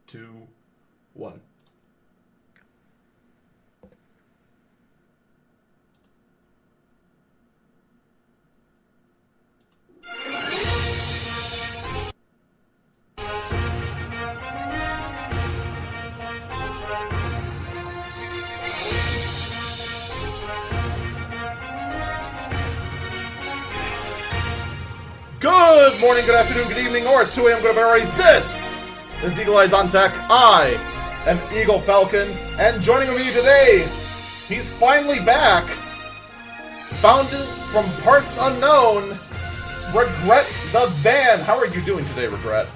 2, 1. Good morning, good afternoon, good evening, or it's 2 a.m. good already. This is Eagle Eyes on Tech. I am Eagle Falcon, and joining me today, he's finally back. Founded from parts unknown, Regret the Van. How are you doing today, Regret?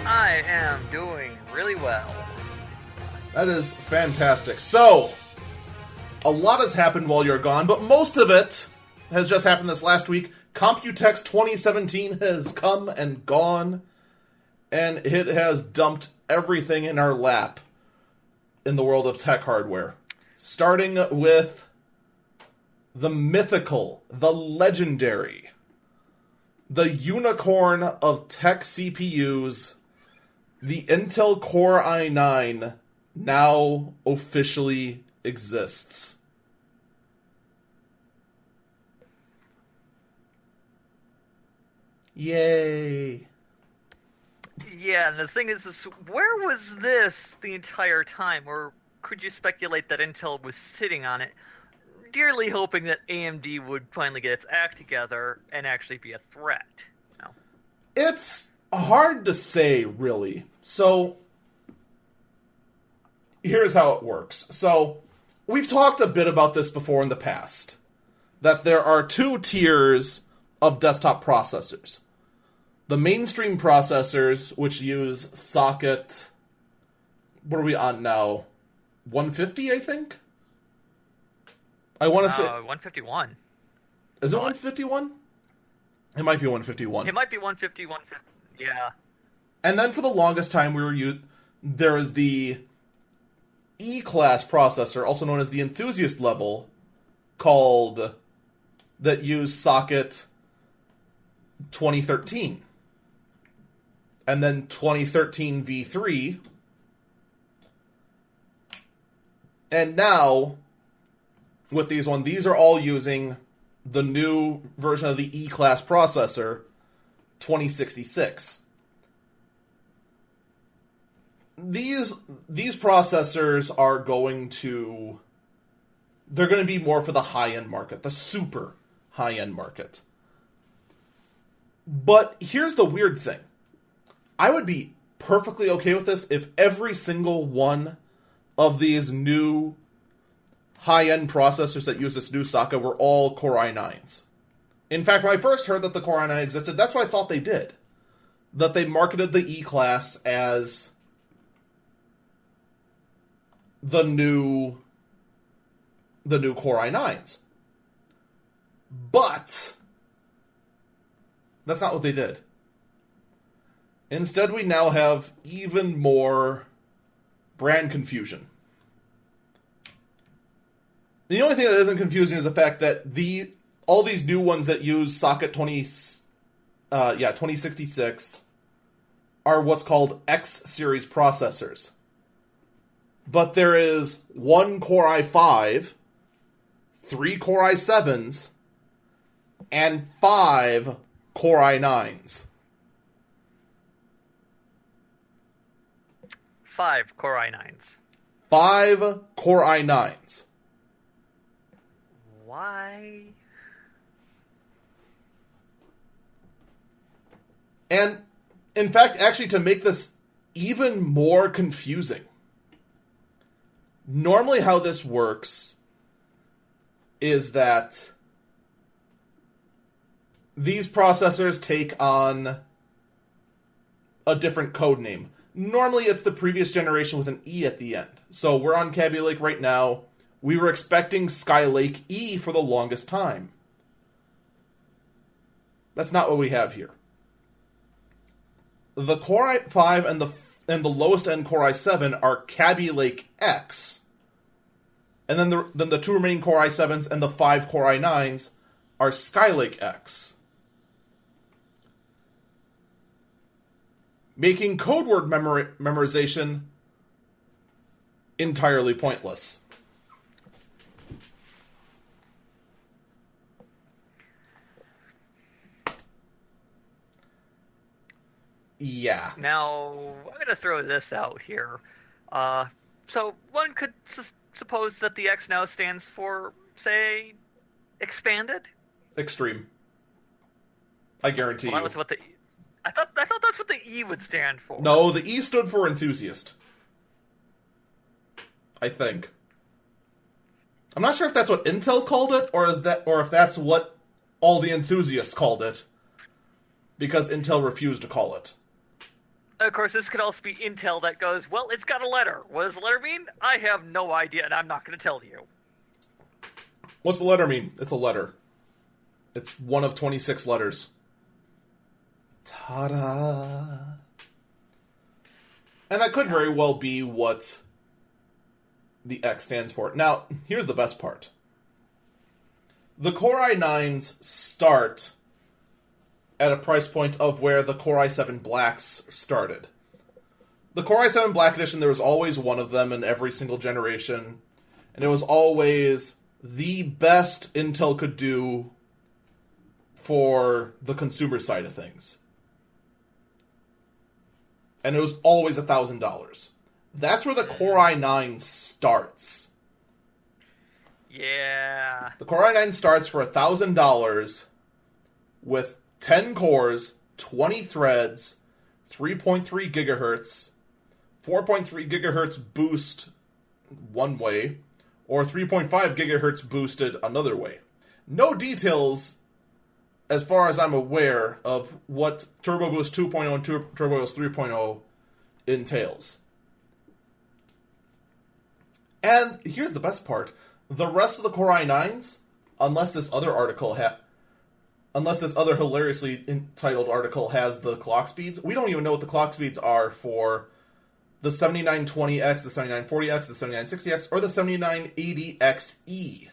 I am doing really well. That is fantastic. So, a lot has happened while you're gone, but most of it has just happened this last week. Computex 2017 has come and gone, and it has dumped everything in our lap in the world of tech hardware. Starting with the mythical, the legendary, the unicorn of tech CPUs, the Intel Core i9 now officially exists. Yay. Yeah, and the thing is where was this the entire time? Or could you speculate that Intel was sitting on it, dearly hoping that AMD would finally get its act together and actually be a threat? No. It's hard to say, really. So, here's how it works. So, we've talked a bit about this before in the past, that there are two tiers of desktop processors. The mainstream processors, which use socket, what are we on now? 150, I think? I want to say... 151. Is it 151? It might be 151. It might be 150, yeah. And then for the longest time, there is the E-class processor, also known as the enthusiast level, that use socket 2013. And then 2013 V3. And now, with these are all using the new version of the E-class processor, 2066. These processors are going to be more for the high-end market, the super high-end market. But here's the weird thing. I would be perfectly okay with this if every single one of these new high-end processors that use this new socket were all Core i9s. In fact, when I first heard that the Core i9 existed, that's what I thought they did. That they marketed the E-class as the new Core i9s. But that's not what they did. Instead, we now have even more brand confusion. The only thing that isn't confusing is the fact that all these new ones that use socket 2066 are what's called X series processors. But there is 1 Core i5, 3 Core i7s, and 5 Core i9s. 5 Core i9s. 5 Core i9s. Why? And, in fact, actually, to make this even more confusing, normally how this works is that these processors take on a different code name. Normally, it's the previous generation with an E at the end. So we're on Kaby Lake right now. We were expecting Skylake E for the longest time. That's not what we have here. The Core i5 and the lowest end Core i7 are Kaby Lake X. And then the two remaining Core i7s and the 5 Core i9s are Skylake X. making code word memorization entirely pointless. Yeah. Now, I'm going to throw this out here. So one could suppose that the X now stands for, say, expanded? Extreme. I guarantee you. That was what I thought that's what the E would stand for. No, the E stood for enthusiast. I think. I'm not sure if that's what Intel called it, or if that's what all the enthusiasts called it, because Intel refused to call it. Of course, this could also be Intel that goes, well, it's got a letter. What does the letter mean? I have no idea, and I'm not going to tell you. What's the letter mean? It's a letter. It's one of 26 letters. Ta-da! And that could very well be what the X stands for. Now, here's the best part. The Core i9s start at a price point of where the Core i7 Blacks started. The Core i7 Black Edition, there was always one of them in every single generation, and it was always the best Intel could do for the consumer side of things. And it was always $1,000. That's where the Core i9 starts. Yeah. The Core i9 starts for $1,000 with 10 cores, 20 threads, 3.3 gigahertz, 4.3 gigahertz boost one way, or 3.5 gigahertz boosted another way. No details, as far as I'm aware, of what Turbo Boost 2.0 and Turbo Boost 3.0 entails. And here's the best part. The rest of the Core i9s, unless this other hilariously entitled article has the clock speeds, we don't even know what the clock speeds are for the 7920X, the 7940X, the 7960X, or the 7980XE.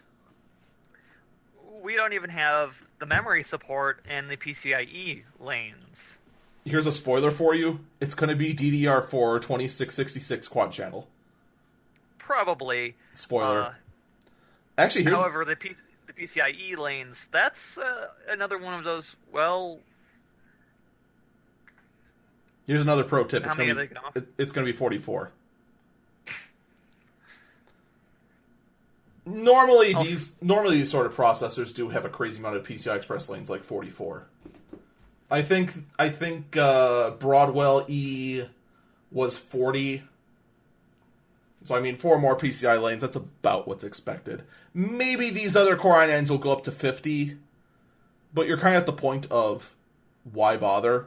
We don't even have the memory support and the PCIe lanes. Here's a spoiler for you. It's going to be DDR4 2666 quad channel. Probably. Spoiler. Actually, however, the PCIe lanes, that's another one of those, well... Here's another pro tip. How many are they going to It's going to be 44. Normally these sort of processors do have a crazy amount of PCI Express lanes, like 44. I think Broadwell E was 40. So, I mean, 4 more PCI lanes, that's about what's expected. Maybe these other Core i9s will go up to 50, but you're kind of at the point of, why bother?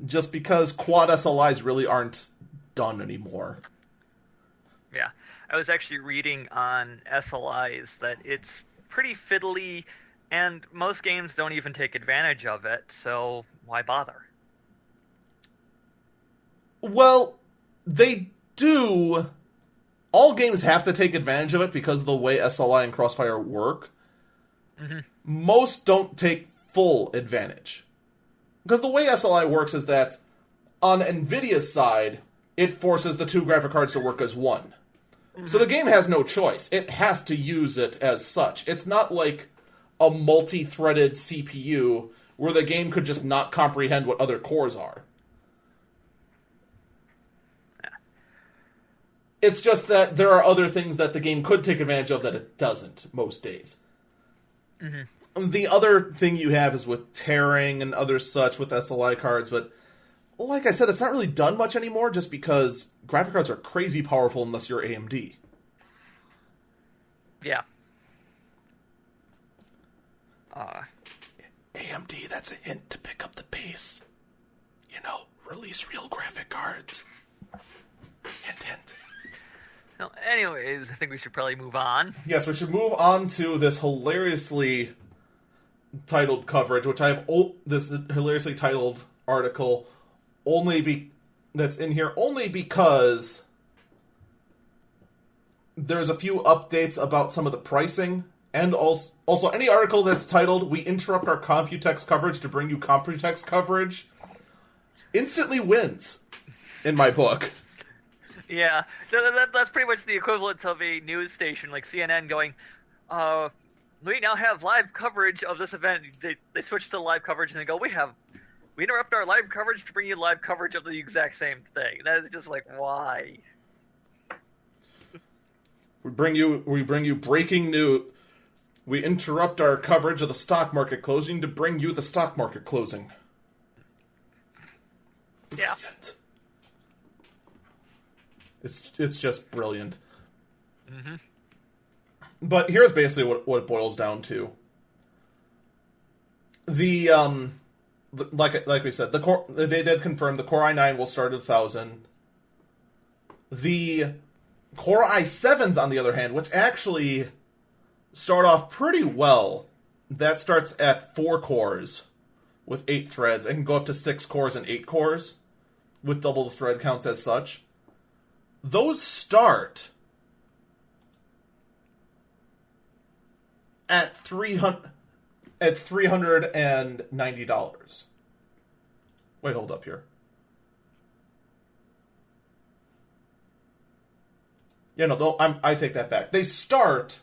Just because quad SLIs really aren't done anymore. Yeah. I was actually reading on SLIs that it's pretty fiddly, and most games don't even take advantage of it, so why bother? Well, they do. All games have to take advantage of it because of the way SLI and Crossfire work. Mm-hmm. Most don't take full advantage. Because the way SLI works is that on NVIDIA's side, it forces the 2 graphic cards to work as one. Mm-hmm. So the game has no choice. It has to use it as such. It's not like a multi-threaded CPU where the game could just not comprehend what other cores are. It's just that there are other things that the game could take advantage of that it doesn't most days. Mm-hmm. The other thing you have is with tearing and other such with SLI cards, but like I said, it's not really done much anymore just because graphic cards are crazy powerful unless you're AMD. Yeah. AMD, that's a hint to pick up the pace. You know, release real graphic cards. Hint, hint. Well, anyways, I think we should probably move on. Yes, we should move on to this hilariously titled coverage, which I have this hilariously titled article that's in here only because there's a few updates about some of the pricing, and also any article that's titled "We interrupt our Computex coverage to bring you Computex coverage" instantly wins in my book. Yeah, so that's pretty much the equivalent of a news station like CNN going, we now have live coverage of this event. They switch to live coverage and they go, we interrupt our live coverage to bring you live coverage of the exact same thing. That is just like, why? We bring you breaking news. We interrupt our coverage of the stock market closing to bring you the stock market closing. Yeah. Brilliant. It's just brilliant. Mm-hmm. But here's basically what it boils down to. Like we said, they did confirm the Core i9 will start at 1,000. The Core i7s, on the other hand, which actually start off pretty well, that starts at 4 cores with 8 threads and can go up to 6 cores and 8 cores with double the thread counts as such. Those start at $390. Wait, hold up here. Yeah, no, I take that back. They start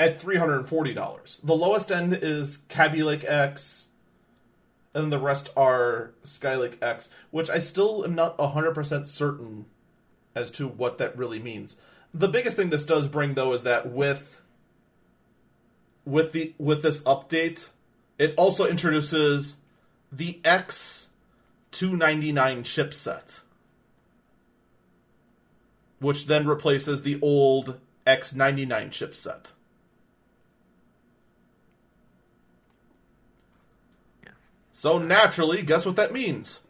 at $340. The lowest end is Kaby Lake X, and the rest are Skylake X, which I still am not 100% certain as to what that really means. The biggest thing this does bring, though, is that with this update, it also introduces the X299 chipset, which then replaces the old X99 chipset. Yes. So naturally, guess what that means?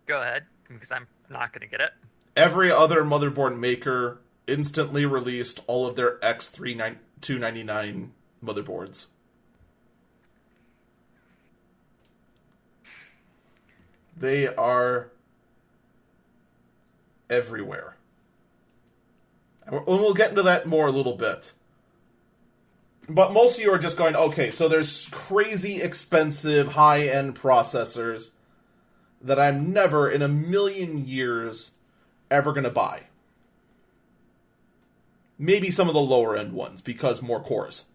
Go ahead, because I'm not going to get it. Every other motherboard maker instantly released all of their X299 motherboards. They are everywhere. And we'll get into that more a little bit. But most of you are just going, okay, so there's crazy expensive high-end processors that I'm never in a million years ever going to buy. Maybe some of the lower-end ones, because more cores.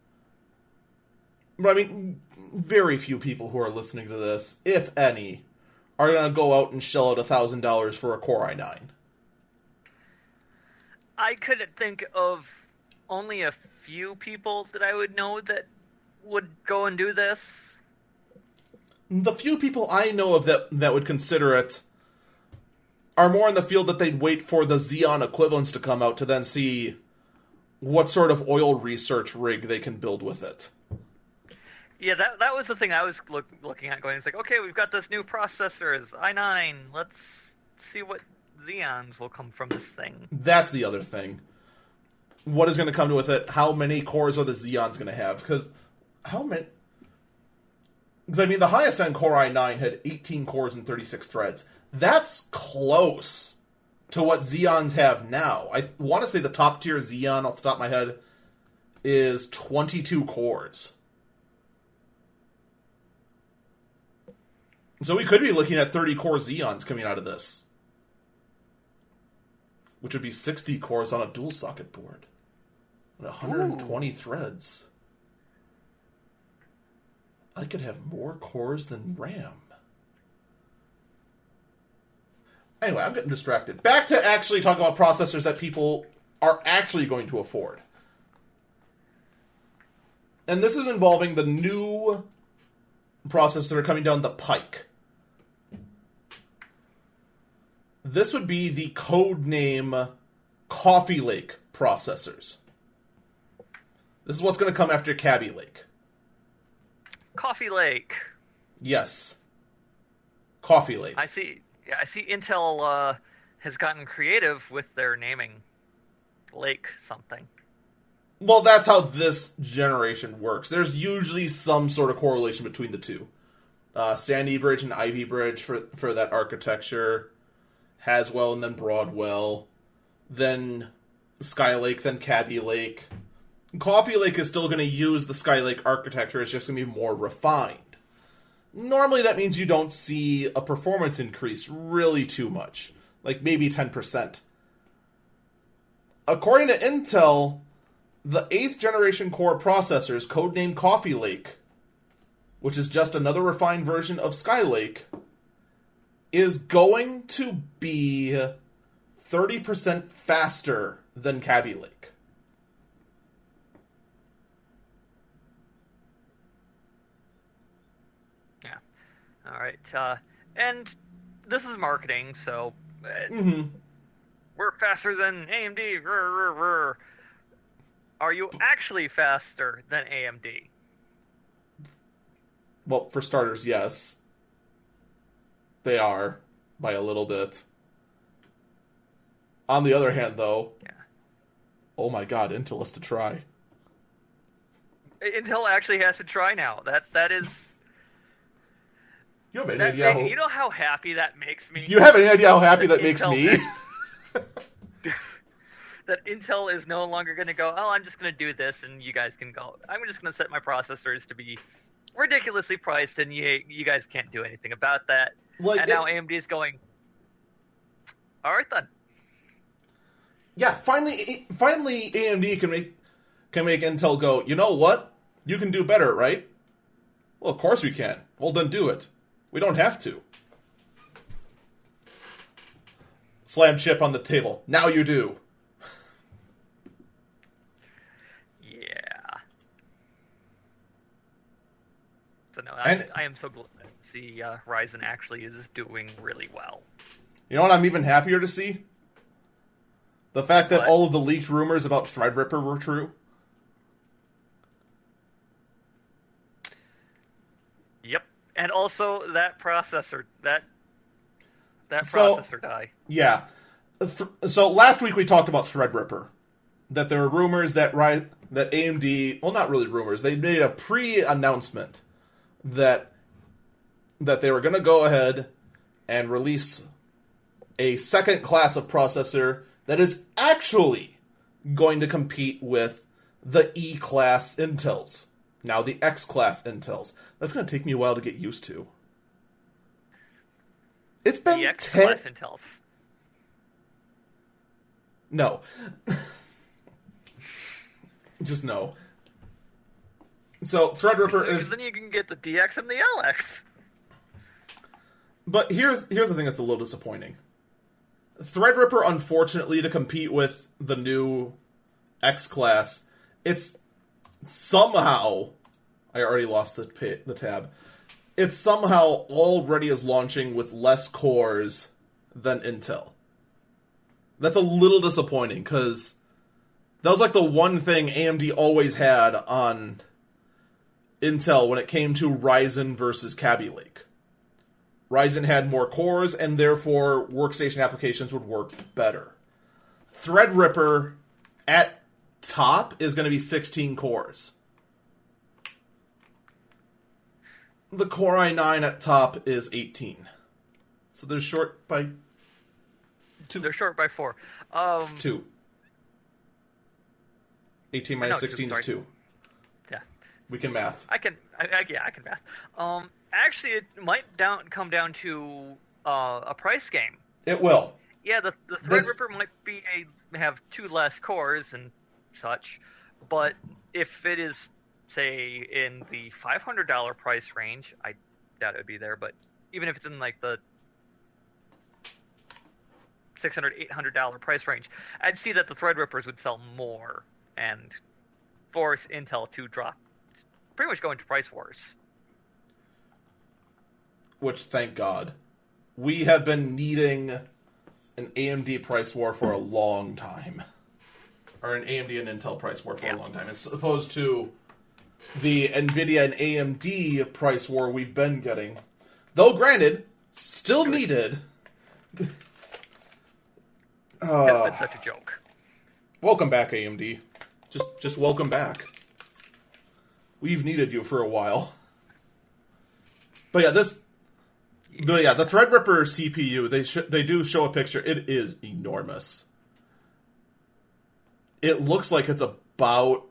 But I mean, very few people who are listening to this, if any, are going to go out and shell out $1,000 for a Core i9. I couldn't think of only a few people that I would know that would go and do this. The few people I know of that would consider it are more in the field that they'd wait for the Xeon equivalents to come out to then see what sort of oil research rig they can build with it. Yeah, that was the thing I was looking at going, it's like, okay, we've got this new processor, it's i9, let's see what Xeons will come from this thing. That's the other thing. What is going to come with it? How many cores are the Xeons going to have? Because how many... Because, I mean, the highest end Core i9 had 18 cores and 36 threads. That's close to what Xeons have now. I want to say the top tier Xeon, off the top of my head, is 22 cores. So we could be looking at 30 core Xeons coming out of this. Which would be 60 cores on a dual socket board. And 120 threads. I could have more cores than RAM. Anyway, I'm getting distracted. Back to actually talking about processors that people are actually going to afford. And this is involving the new processors that are coming down the pike. This would be the codename Coffee Lake processors. This is what's going to come after Kaby Lake. Coffee Lake. Yes. Coffee Lake. I see Intel has gotten creative with their naming. Lake something. Well, that's how this generation works. There's usually some sort of correlation between the two. Sandy Bridge and Ivy Bridge for that architecture. Haswell and then Broadwell. Then Skylake, then Kaby Lake. Coffee Lake is still going to use the Skylake architecture. It's just going to be more refined. Normally that means you don't see a performance increase really too much, like maybe 10%. According to Intel, the 8th generation core processors, codenamed Coffee Lake, which is just another refined version of Skylake, is going to be 30% faster than Kaby Lake. Yeah. All right. And this is marketing, so we're faster than AMD. Are you actually faster than AMD? Well, for starters, yes. They are, by a little bit. On the other hand, though, oh my god, Intel has to try. Intel actually has to try now. That is... You have any idea you know how happy that makes me? Do you have any idea how happy that makes me? That Intel is no longer going to go, oh, I'm just going to do this and you guys can go. I'm just going to set my processors to be ridiculously priced and you guys can't do anything about that. Like, and now AMD is going, all right then. Yeah, finally AMD can make Intel go, you know what? You can do better, right? Well, of course we can. Well, then do it. We don't have to. Slam chip on the table. Now you do. So no, I am so glad to see Ryzen actually is doing really well. You know what I'm even happier to see? The fact that all of the leaked rumors about Threadripper were true. Yep, and also that processor processor die. Yeah. So last week we talked about Threadripper. That there were rumors that AMD, well, not really rumors, they made a pre-announcement that they were going to go ahead and release a second class of processor that is actually going to compete with the E-class Intels. Now the X-class Intels. That's going to take me a while to get used to. It's been the X-class Intels. No. Just no. So Threadripper is... Then you can get the DX and the LX. But here's the thing that's a little disappointing. Threadripper, unfortunately, to compete with the new X-Class, it's somehow... I already lost the tab. It somehow already is launching with less cores than Intel. That's a little disappointing, because that was like the one thing AMD always had on Intel when it came to Ryzen versus Kaby Lake. Ryzen had more cores, and therefore workstation applications would work better. Threadripper at top is going to be 16 cores. The Core i9 at top is 18. So they're short by 2. They're short by 4. 2. 18 minus 16 is 2. Yeah. We can math. I can math. Actually, it might come down to a price game. It will. Yeah, the Threadripper might have 2 less cores and such, but if it is, say, in the $500 price range, I doubt it would be there, but even if it's in like the $600, $800 price range, I'd see that the Threadrippers would sell more and force Intel to drop, pretty much go into price wars. Which, thank God. We have been needing an AMD price war for a long time. Or an AMD and Intel price war for a long time. As opposed to the NVIDIA and AMD price war we've been getting. Though, granted, still needed. It's been such a joke. Welcome back, AMD. Just welcome back. We've needed you for a while. But yeah, the Threadripper CPU, they do show a picture. It is enormous. It looks like it's about...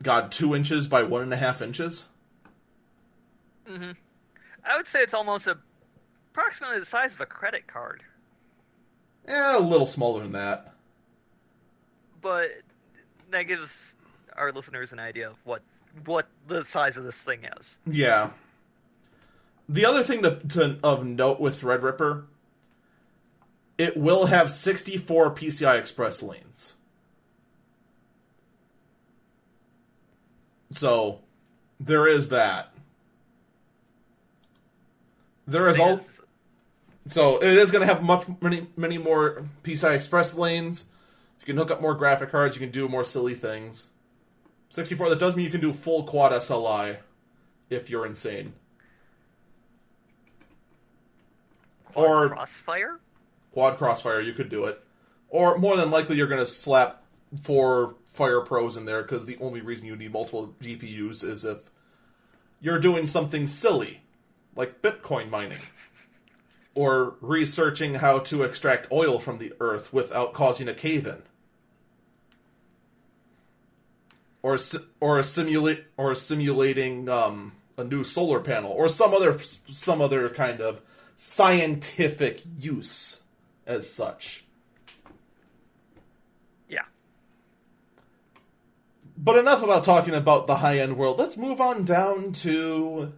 God, 2 inches by 1.5 inches? Mm-hmm. I would say it's almost approximately the size of a credit card. A little smaller than that. But that gives our listeners an idea of what the size of this thing is. Yeah. The other thing of note with Threadripper, it will have 64 PCI Express lanes. So, there is that. There is all. So it is going to have many more PCI Express lanes. You can hook up more graphic cards. You can do more silly things. 64. That does mean you can do full quad SLI if you're insane. Quad Crossfire? Quad Crossfire, you could do it. Or more than likely, you're going to slap 4 Fire Pros in there because the only reason you need multiple GPUs is if you're doing something silly, like Bitcoin mining. Or researching how to extract oil from the earth without causing a cave-in. Or simulating a new solar panel, or some other kind of scientific use as such. Yeah. But enough about talking about the high-end world. Let's move on down to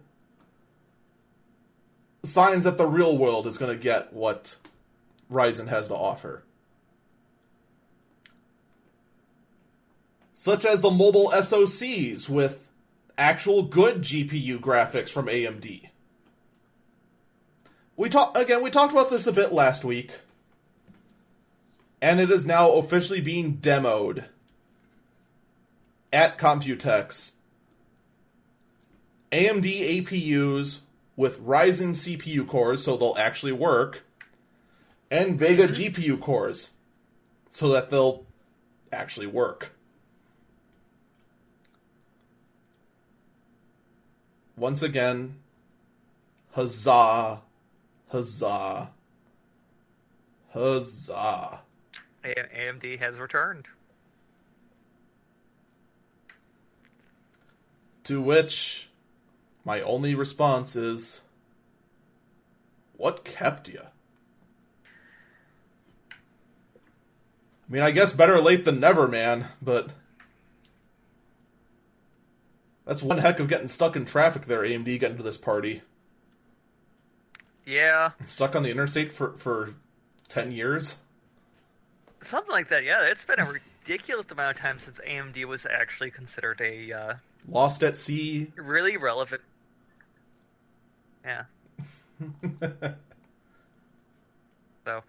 signs that the real world is going to get what Ryzen has to offer. Such as the mobile SoCs with actual good GPU graphics from AMD. We talked about this a bit last week, and it is now officially being demoed at Computex. AMD APUs with Ryzen CPU cores, so they'll actually work, and Vega GPU cores, so that they'll actually work. Once again, huzzah, huzzah, huzzah. AMD has returned. To which my only response is, what kept you? I mean, I guess better late than never, man, but that's one heck of getting stuck in traffic there, AMD, getting to this party. Yeah. Stuck on the interstate for 10 years? Something like that, yeah. It's been a ridiculous amount of time since AMD was actually considered a... Lost at sea. really relevant. Yeah. So...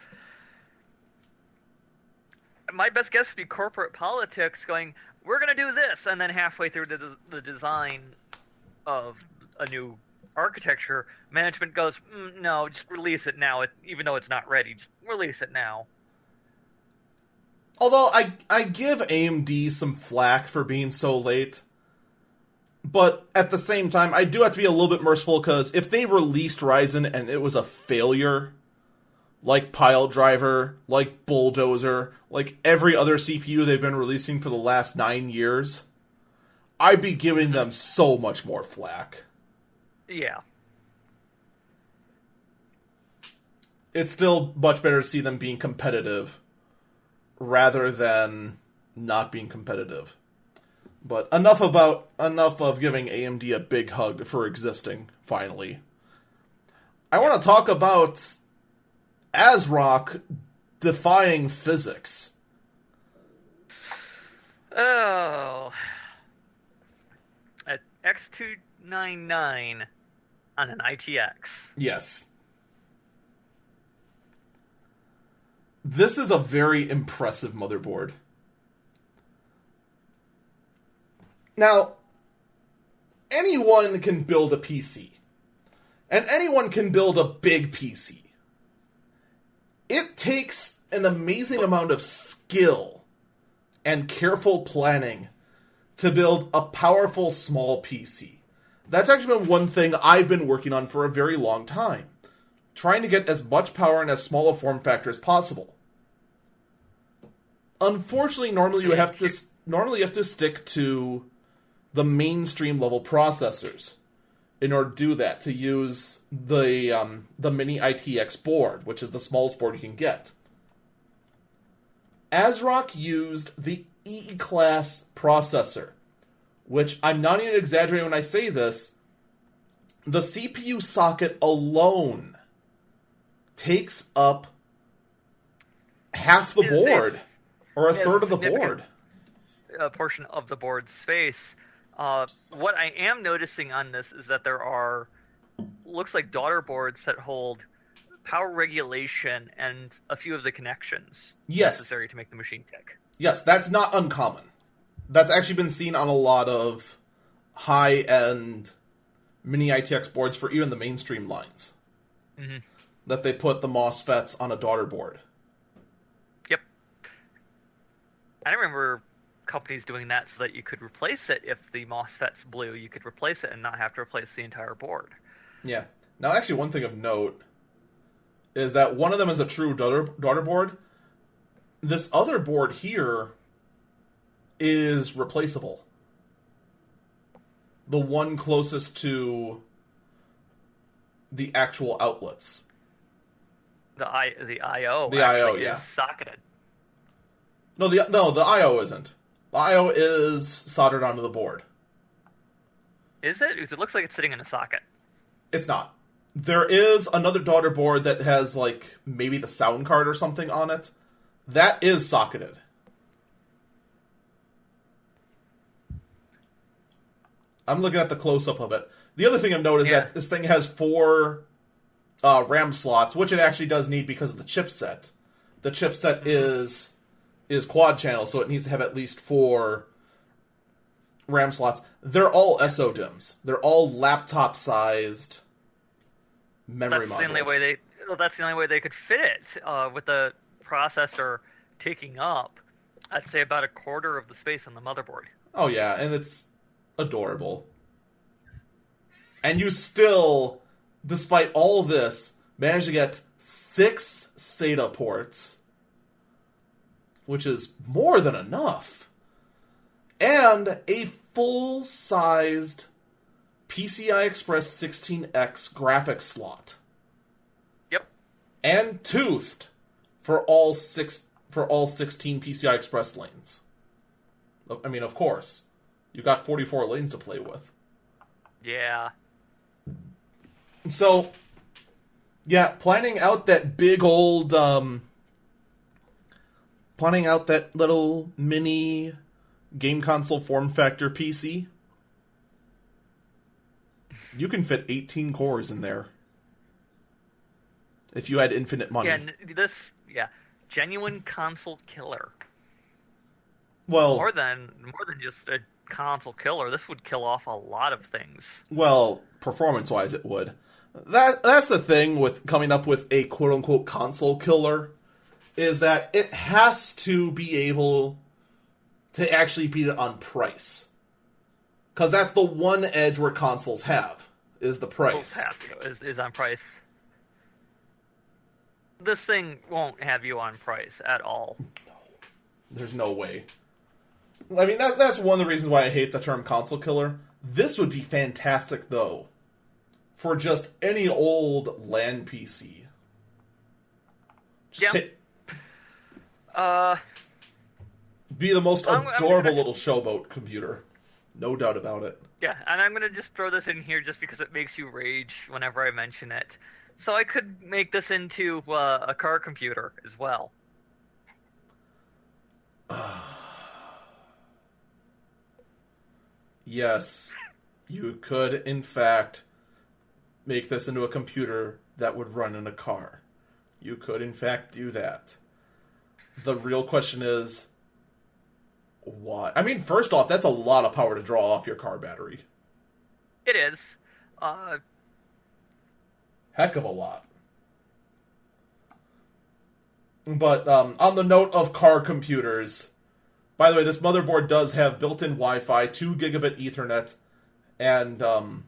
my best guess would be corporate politics going, we're going to do this, and then halfway through the design of a new architecture, management goes, no, just release it now, even though it's not ready. Just release it now. Although I give AMD some flack for being so late, but at the same time, I do have to be a little bit merciful, because if they released Ryzen and it was a failure, like Piledriver, like Bulldozer, like every other CPU they've been releasing for the last 9 years, I'd be giving them so much more flack. Yeah. It's still much better to see them being competitive rather than not being competitive. But enough of giving AMD a big hug for existing, finally. I want to talk about ASRock defying physics. Oh. At X299 on an ITX. Yes. This is a very impressive motherboard. Now, anyone can build a PC. And anyone can build a big PC. It takes an amazing amount of skill and careful planning to build a powerful small PC. That's actually been one thing I've been working on for a very long time. Trying to get as much power in as small a form factor as possible. Unfortunately, normally you have to stick to the mainstream level processors in order to do that, to use the mini ITX board, which is the smallest board you can get. ASRock used the E-class processor, which I'm not even exaggerating when I say this. The CPU socket alone takes up half the board, or a third of the board. A portion of the board space. What I am noticing on this is that there are, looks like daughter boards that hold power regulation and a few of the connections necessary to make the machine tick. Yes, that's not uncommon. That's actually been seen on a lot of high-end mini ITX boards for even the mainstream lines. Mm-hmm. That they put the MOSFETs on a daughter board. Yep. I remember companies doing that so that you could replace it if the MOSFETs blew. You could replace it and not have to replace the entire board. Yeah. Now, actually, one thing of note is that one of them is a true daughter board. This other board here is replaceable. The one closest to the actual outlets. The I/O. The I/O, yeah. Is socketed. No, the I/O isn't. The I/O is soldered onto the board. Is it? Because it looks like it's sitting in a socket. It's not. There is another daughter board that has, like, maybe the sound card or something on it. That is socketed. I'm looking at the close-up of it. The other thing I've noticed is that this thing has 4 RAM slots, which it actually does need because of the chipset. The chipset is quad channel, so it needs to have at least 4 RAM slots. They're all SODIMMs. They're all laptop-sized memory modules. That's the only way they could fit it, with the processor taking up, I'd say, about a quarter of the space on the motherboard. Oh yeah, and it's adorable. And you still, despite all this, manage to get 6 SATA ports, which is more than enough, and a full-sized PCI Express 16X graphics slot. Yep. And toothed for all 16 PCI Express lanes. I mean, of course. You've got 44 lanes to play with. Yeah. So, yeah, planning out that big old, planning out that little mini game console form factor PC, you can fit 18 cores in there. If you had infinite money. Yeah, genuine console killer. Well, more than just a console killer. This would kill off a lot of things. Well, performance-wise, it would. That's the thing with coming up with a quote-unquote console killer, is that it has to be able to actually beat it on price. Because that's the one edge where consoles have, is the price. Is on price. This thing won't have you on price at all. There's no way. I mean, that's one of the reasons why I hate the term console killer. This would be fantastic, though, for just any old LAN PC. Be the most adorable little showboat computer. No doubt about it. Yeah, and I'm going to just throw this in here just because it makes you rage whenever I mention it. So I could make this into a car computer as well. Yes, you could, in fact, make this into a computer that would run in a car. You could, in fact, do that. The real question is, why? I mean, first off, that's a lot of power to draw off your car battery. It is. Heck of a lot. But on the note of car computers, by the way, this motherboard does have built-in Wi-Fi, 2 gigabit Ethernet, and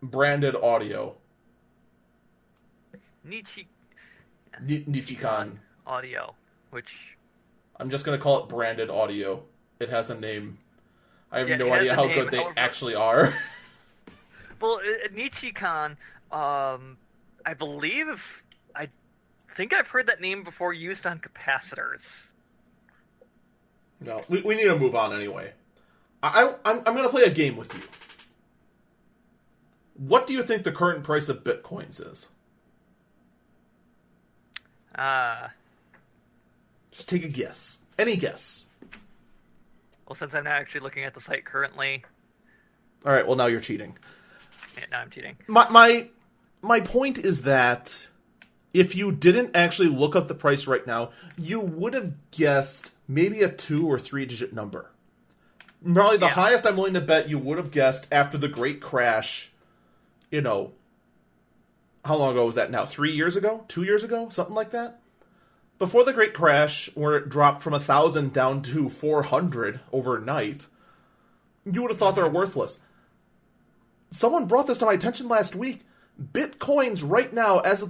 branded audio. Nichikan audio, which... I'm just going to call it branded audio. It has a name. I have Yeah, no it has idea a how name, good they however- actually are. Well, Nichicon, I believe, I think I've heard that name before used on capacitors. No, we need to move on anyway. I'm going to play a game with you. What do you think the current price of bitcoins is? Just take a guess. Any guess. Well, since I'm not actually looking at the site currently, All right, well, now you're cheating. yeah, no, I'm cheating. My point is that if you didn't actually look up the price right now, you would have guessed maybe a 2 or 3 digit number. Probably the highest I'm willing to bet you would have guessed after the great crash, how long ago was that now? 3 years ago? 2 years ago? Something like that? Before the great crash, where it dropped from 1,000 down to 400 overnight, you would have thought they were worthless. Someone brought this to my attention last week. Bitcoins right now, as of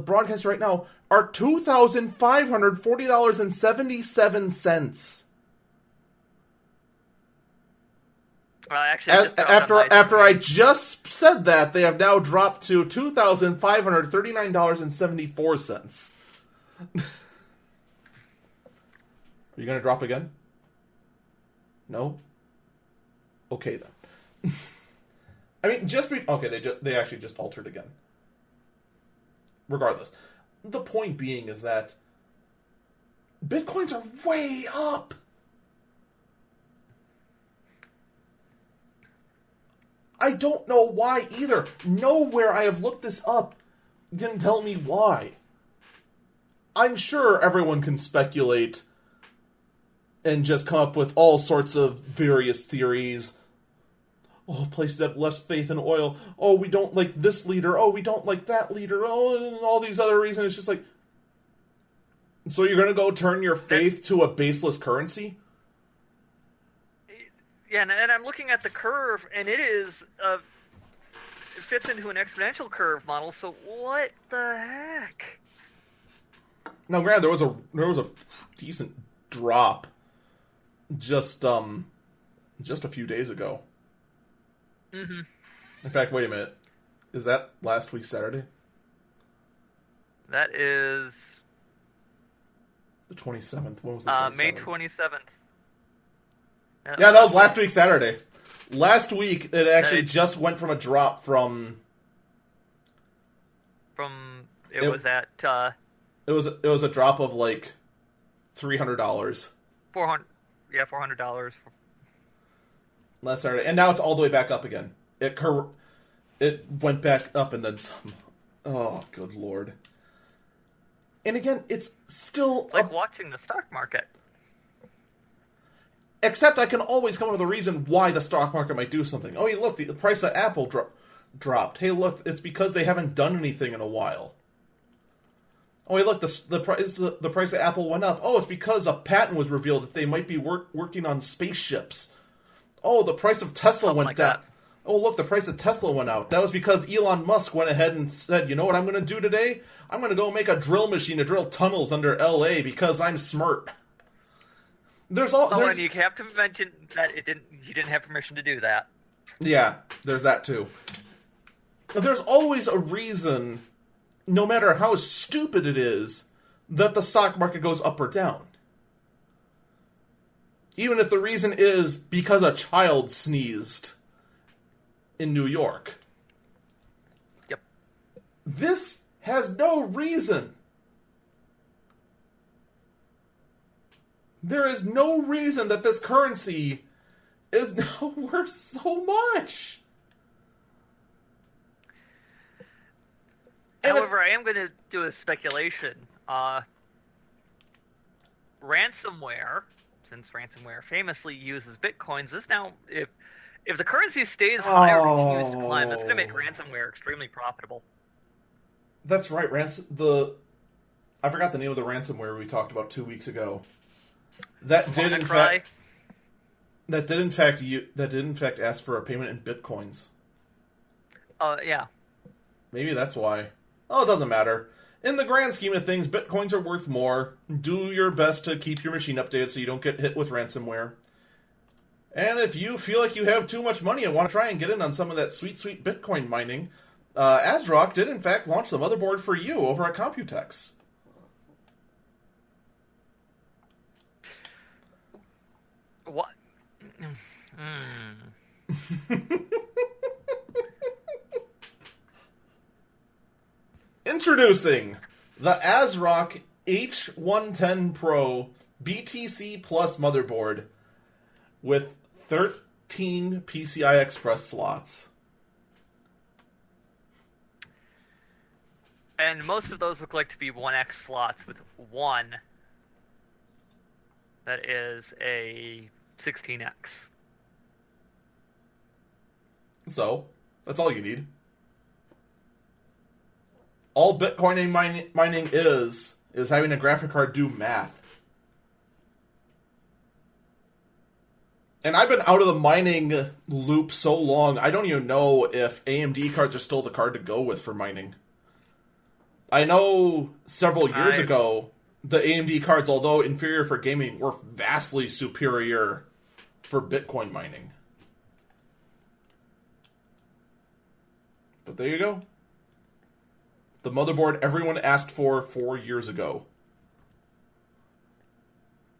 broadcast right now, are $2,540.77. Well, actually, I just dropped on my After screen. I just said that, they have now dropped to $2,539.74. Are you going to drop again? No? Okay, then. I mean, they actually just altered again. Regardless. The point being is that Bitcoins are way up. I don't know why either. Nowhere I have looked this up can tell me why. I'm sure everyone can speculate and just come up with all sorts of various theories. Oh, places have less faith in oil. Oh, we don't like this leader. Oh, we don't like that leader. Oh, and all these other reasons. It's just like... So you're going to go turn your faith to a baseless currency? Yeah, and I'm looking at the curve, and it fits into an exponential curve model, so what the heck? Now, granted, there was a decent drop just a few days ago. Mm-hmm. In fact, wait a minute. Is that last week Saturday? That is... The 27th. When was the 27th? May 27th. Yeah, that was last week Saturday. Last week, it actually just went from a drop from... It was at... It was a drop of like $300. $400. Yeah, $400. Last Saturday, and now it's all the way back up again. It went back up and then some. Oh, good lord! And again, it's still It's like watching the stock market. Except I can always come up with a reason why the stock market might do something. Oh, hey, look, the price of Apple dropped. Hey, look, it's because they haven't done anything in a while. Oh, hey, look, the price of Apple went up. Oh, it's because a patent was revealed that they might be working on spaceships. Oh, the price of Tesla Something went like down. that. Oh, look, the price of Tesla went out. That was because Elon Musk went ahead and said, you know what I'm going to do today? I'm going to go make a drill machine to drill tunnels under LA because I'm smart. And you have to mention that he didn't have permission to do that. Yeah, there's that too. But there's always a reason, no matter how stupid it is, that the stock market goes up or down. Even if the reason is because a child sneezed in New York. Yep. This has no reason. There is no reason that this currency is now worth so much. However, I am going to do a speculation. Ransomware, since ransomware famously uses bitcoins, is now, if the currency stays high or continues to climb, that's going to make ransomware extremely profitable. That's right. I forgot the name of the ransomware we talked about 2 weeks ago. That did in fact ask for a payment in bitcoins. Yeah. Maybe that's why. Oh, it doesn't matter. In the grand scheme of things, bitcoins are worth more. Do your best to keep your machine updated so you don't get hit with ransomware. And if you feel like you have too much money and want to try and get in on some of that sweet, sweet Bitcoin mining, ASRock did in fact launch the motherboard for you over at Computex. What? Introducing the ASRock H110 Pro BTC Plus motherboard with 13 PCI Express slots. And most of those look like to be 1X slots with one that is a 16X. So, that's all you need. All Bitcoin mining is having a graphic card do math. And I've been out of the mining loop so long, I don't even know if AMD cards are still the card to go with for mining. I know several years ago, the AMD cards, although inferior for gaming, were vastly superior for Bitcoin mining. But there you go. The motherboard everyone asked for 4 years ago.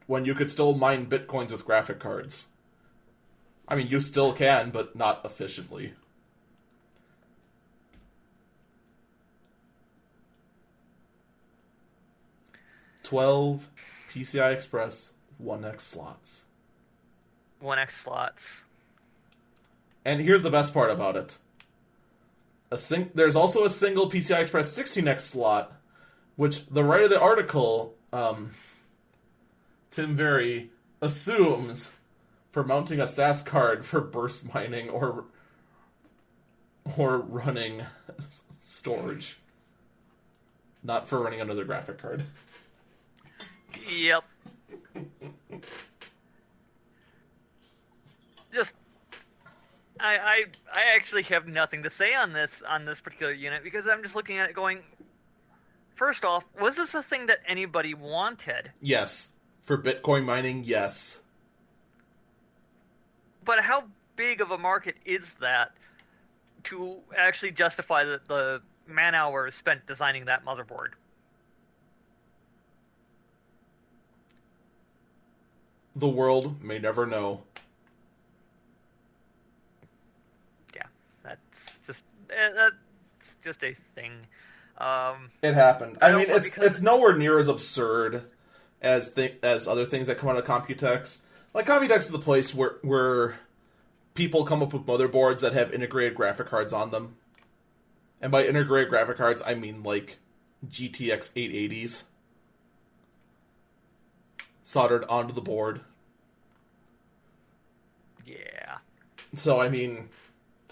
When you could still mine Bitcoins with graphic cards. I mean, you still can, but not efficiently. $12 PCI Express 1X slots. 1X slots. And here's the best part about it. There's also a single PCI Express 16X slot, which the writer of the article, Tim Very, assumes for mounting a SAS card for burst mining or running storage. Not for running another graphic card. Yep. Just, I actually have nothing to say on this particular unit because I'm just looking at it going, first off, was this a thing that anybody wanted? Yes. For Bitcoin mining, yes. But how big of a market is that to actually justify the man hours spent designing that motherboard? The world may never know. Yeah, that's just a thing. It happened. I mean, it's nowhere near as absurd as other things that come out of Computex. Like, Computex is the place where people come up with motherboards that have integrated graphic cards on them. And by integrated graphic cards, I mean, like, GTX 880s. Soldered onto the board. Yeah. So, I mean,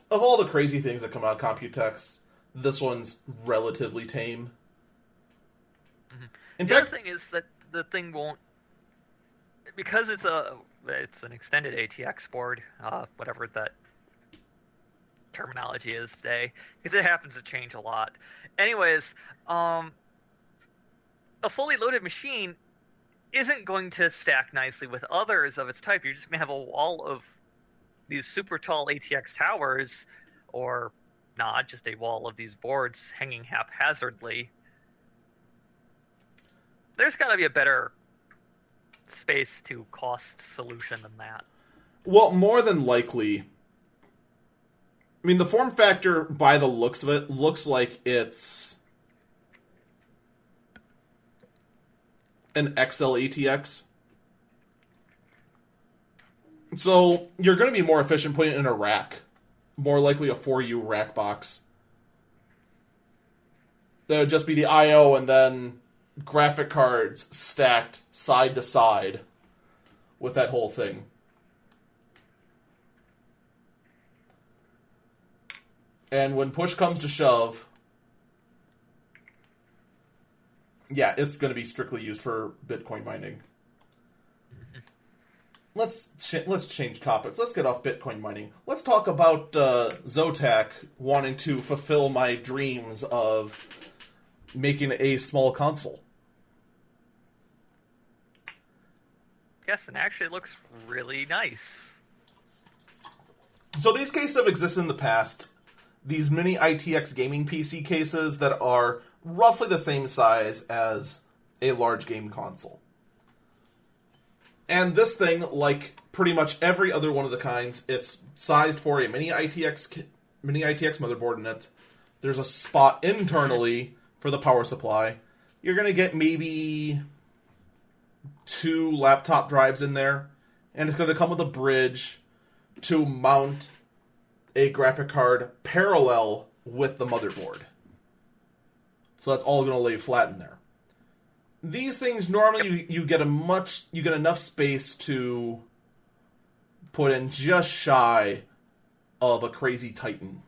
of all the crazy things that come out of Computex, this one's relatively tame. Mm-hmm. In the fact, other thing is that the thing won't, because it's an extended ATX board, whatever that terminology is today, because it happens to change a lot. Anyways, a fully loaded machine isn't going to stack nicely with others of its type. You're just going to have a wall of these super tall ATX towers, or not, just a wall of these boards hanging haphazardly. There's got to be a better space to cost solution than that. well, more than likely. I mean, the form factor, by the looks of it, looks like it's an XL ATX. So, you're going to be more efficient putting it in a rack. More likely a 4U rack box. That would just be the I.O. and then graphic cards stacked side to side with that whole thing. And when push comes to shove, yeah, it's going to be strictly used for Bitcoin mining. Let's change topics. Let's get off Bitcoin mining. Let's talk about Zotac wanting to fulfill my dreams of making a small console. Yes, and actually it looks really nice. So these cases have existed in the past. These mini ITX gaming PC cases that are roughly the same size as a large game console. And this thing, like pretty much every other one of the kinds, it's sized for a mini ITX motherboard in it. There's a spot internally for the power supply. You're going to get maybe 2 laptop drives in there. And it's going to come with a bridge to mount a graphic card parallel with the motherboard. So that's all going to lay flat in there. These things, normally you get enough space to put in just shy of a crazy Titan.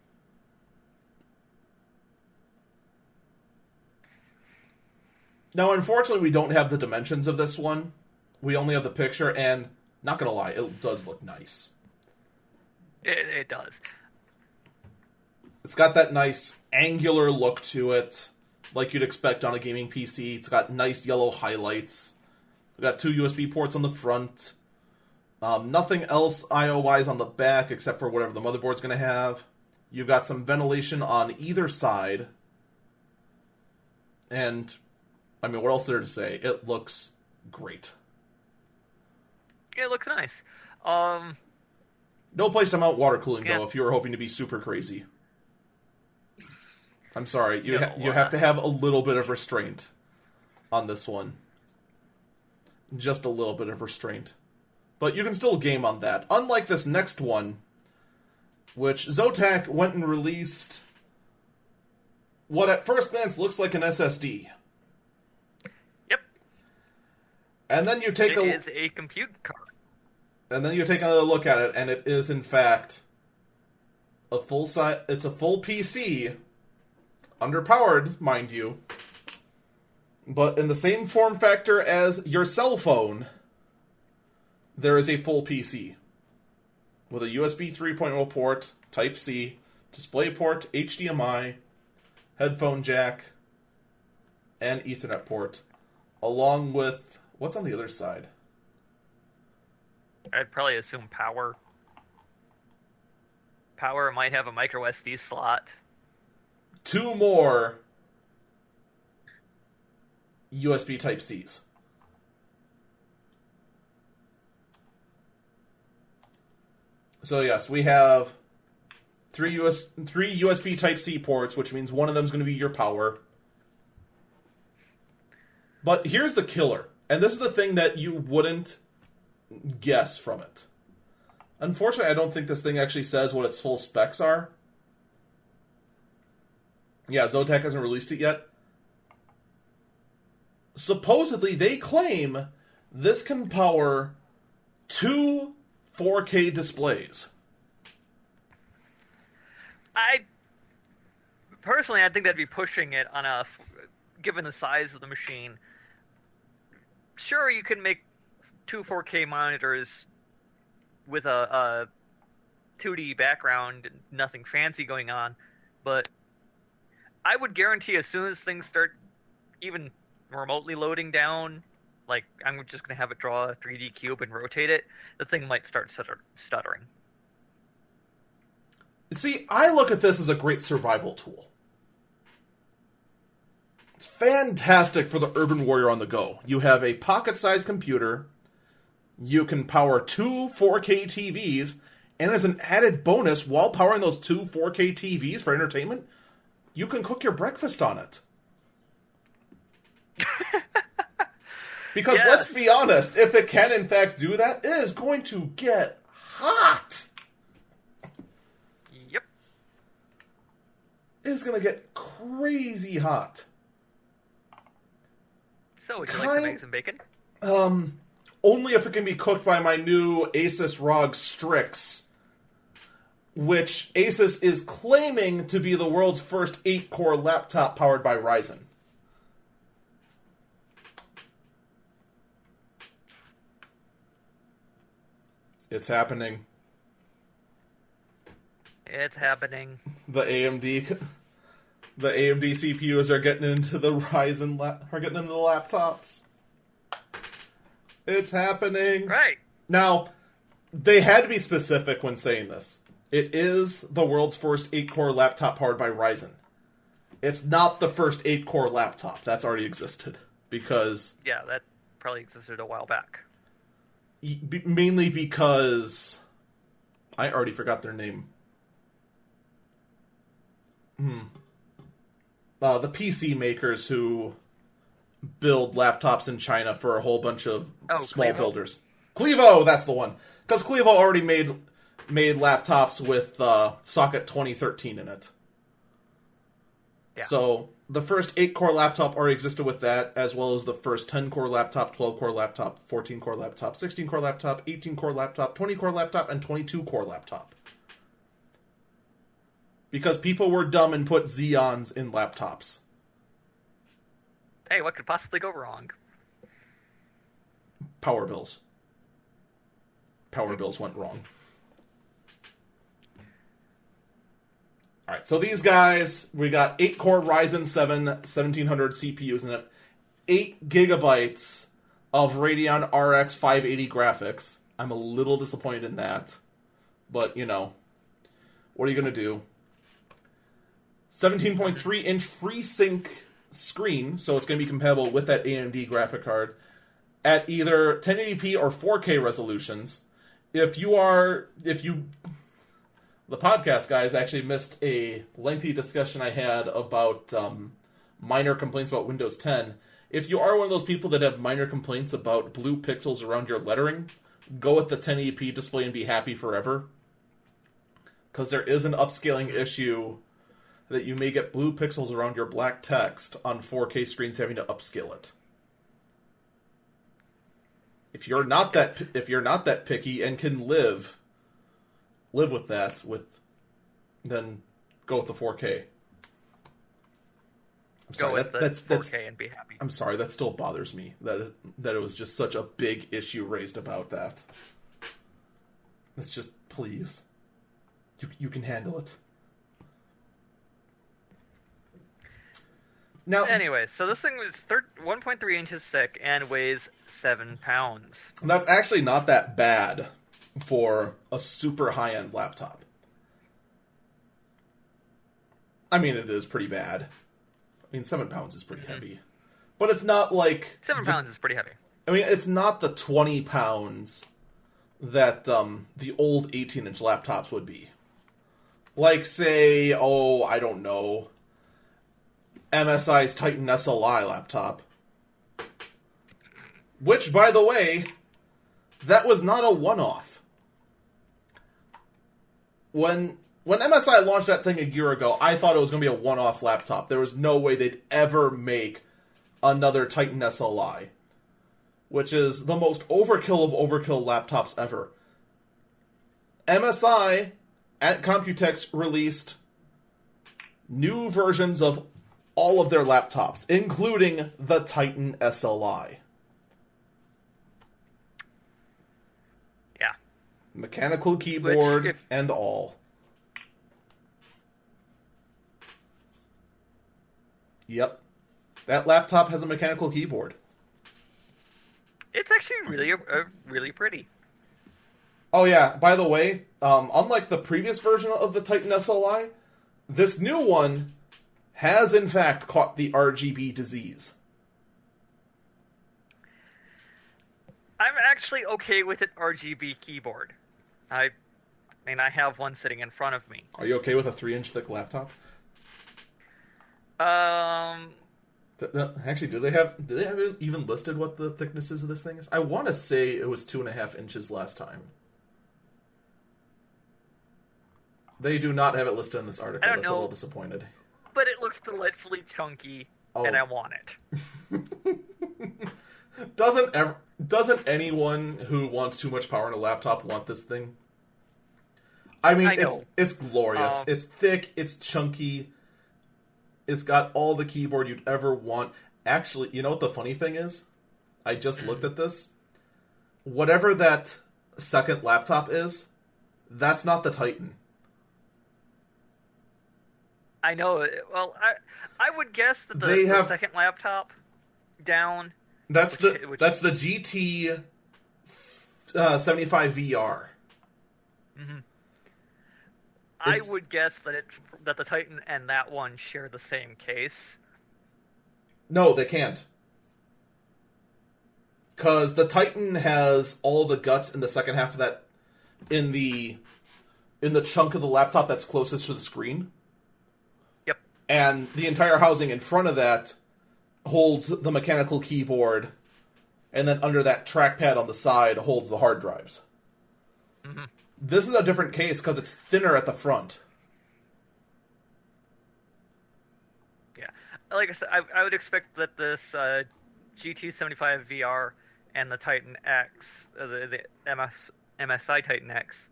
Now, unfortunately, we don't have the dimensions of this one. We only have the picture, and not gonna lie, it does look nice. It does. It's got that nice angular look to it, like you'd expect on a gaming PC. It's got nice yellow highlights. We've got 2 USB ports on the front. Nothing else I/O-wise on the back, except for whatever the motherboard's going to have. You've got some ventilation on either side. And, I mean, what else is there to say? It looks great. It looks nice. No place to mount water cooling, though, if you were hoping to be super crazy. I'm sorry, you have to have a little bit of restraint on this one. Just a little bit of restraint. But you can still game on that. Unlike this next one, which Zotac went and released what at first glance looks like an SSD. Yep. And then you take It is a compute card. And then you take another look at it, and it is in fact a full size. It's a full PC, underpowered, mind you, but in the same form factor as your cell phone. There is a full PC with a USB 3.0 port, Type-C, DisplayPort, HDMI, headphone jack, and Ethernet port, along with what's on the other side. I'd probably assume power. Power might have a micro SD slot. 2 more USB Type-Cs. So yes, we have 3 USB Type-C ports, which means one of them is going to be your power. But here's the killer, and this is the thing that you wouldn't guess from it. Unfortunately, I don't think this thing actually says what its full specs are. Yeah, Zotac hasn't released it yet. Supposedly, they claim this can power 2 4K displays. I think that'd be pushing it on given the size of the machine. Sure, you can make 2 4K monitors with a 2D background, nothing fancy going on, but I would guarantee as soon as things start even remotely loading down, like I'm just going to have it draw a 3D cube and rotate it, the thing might start stuttering. See, I look at this as a great survival tool. It's fantastic for the urban warrior on the go. You have a pocket-sized computer, you can power 2 4K TVs, and as an added bonus, while powering those 2 4K TVs for entertainment, you can cook your breakfast on it. Because yes. Let's be honest, if it can in fact do that, it is going to get hot. Yep. It is going to get crazy hot. So, would you like to make some bacon? Only if it can be cooked by my new Asus ROG Strix, which Asus is claiming to be the world's first 8-core laptop powered by Ryzen. It's happening. It's happening. The AMD CPUs are getting into the Ryzen are getting into the laptops. It's happening. Right. Now, they had to be specific when saying this. It is the world's first 8-core laptop powered by Ryzen. It's not the first 8-core laptop. That's already existed. Because... Yeah, that probably existed a while back. Mainly because... I already forgot their name. The PC makers who build laptops in China for a whole bunch of small Clevo? builders. Clevo, that's the one. Because Clevo already made laptops with socket 2013 in it. Yeah. So the first 8-core laptop already existed with that, as well as the first 10-core laptop, 12-core laptop, 14-core laptop, 16-core laptop, 18-core laptop, 20-core laptop, and 22-core laptop. Because people were dumb and put Xeons in laptops. Hey, what could possibly go wrong? Power bills. Power bills went wrong. Alright, so these guys, we got 8-core Ryzen 7 1700 CPUs in it, 8 gigabytes of Radeon RX 580 graphics. I'm a little disappointed in that. But, you know, what are you going to do? 17.3-inch FreeSync screen, so it's going to be compatible with that AMD graphic card, at either 1080p or 4K resolutions. The podcast guys actually missed a lengthy discussion I had about minor complaints about Windows 10. If you are one of those people that have minor complaints about blue pixels around your lettering, go with the 1080p display and be happy forever. Because there is an upscaling issue that you may get blue pixels around your black text on 4K screens having to upscale it. If you're not that picky and can live with that, then go with the 4K. I'm sorry, that's 4K and be happy. I'm sorry, that still bothers me that it was just such a big issue raised about that. It's just, please, you can handle it. Now, anyway, so this thing was 1.3 inches thick and weighs 7 pounds. That's actually not that bad for a super high-end laptop. I mean, it is pretty bad. I mean, 7 pounds is pretty heavy. But it's not like... 7 pounds is pretty heavy. I mean, it's not the 20 pounds that the old 18-inch laptops would be. Like, say, I don't know, MSI's Titan SLI laptop. Which, by the way, that was not a one-off. When MSI launched that thing a year ago, I thought it was going to be a one-off laptop. There was no way they'd ever make another Titan SLI, which is the most overkill of overkill laptops ever. MSI at Computex released new versions of all of their laptops, including the Titan SLI. Yeah. Mechanical keyboard and all. Yep. That laptop has a mechanical keyboard. It's actually really pretty. Oh yeah, by the way, unlike the previous version of the Titan SLI, this new one has in fact caught the RGB disease. I'm actually okay with an RGB keyboard. I mean, I have one sitting in front of me. Are you okay with a 3-inch thick laptop? Actually, do they have even listed what the thicknesses of this thing is? I want to say it was 2.5 inches last time. They do not have it listed in this article. That's a little disappointed. But it looks delightfully chunky, and I want it. Doesn't anyone who wants too much power in a laptop want this thing? I mean, it's glorious. It's thick. It's chunky. It's got all the keyboard you'd ever want. Actually, you know what the funny thing is? I just looked at this. Whatever that second laptop is, that's not the Titan. I know. Well, I would guess that the second laptop down. That's the GT 75 VR. Mm-hmm. I would guess that the Titan and that one share the same case. No, they can't. Because the Titan has all the guts in the second half of that, in the chunk of the laptop that's closest to the screen. Yep. And the entire housing in front of that holds the mechanical keyboard, and then under that trackpad on the side holds the hard drives. Mm-hmm. This is a different case because it's thinner at the front. Yeah. Like I said, I would expect that this GT75 VR and the Titan X, the MSI Titan X,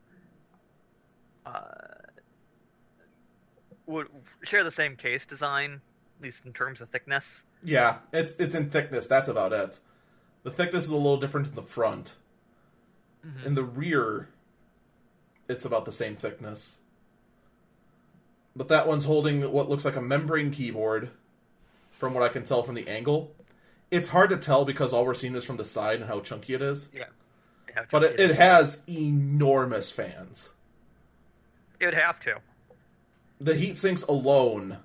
would share the same case design, at least in terms of thickness. Yeah, it's in thickness. That's about it. The thickness is a little different in the front. Mm-hmm. In the rear, it's about the same thickness. But that one's holding what looks like a membrane keyboard, from what I can tell from the angle. It's hard to tell because all we're seeing is from the side and how chunky it is. Yeah. But it has enormous fans. It would have to. The heat sinks alone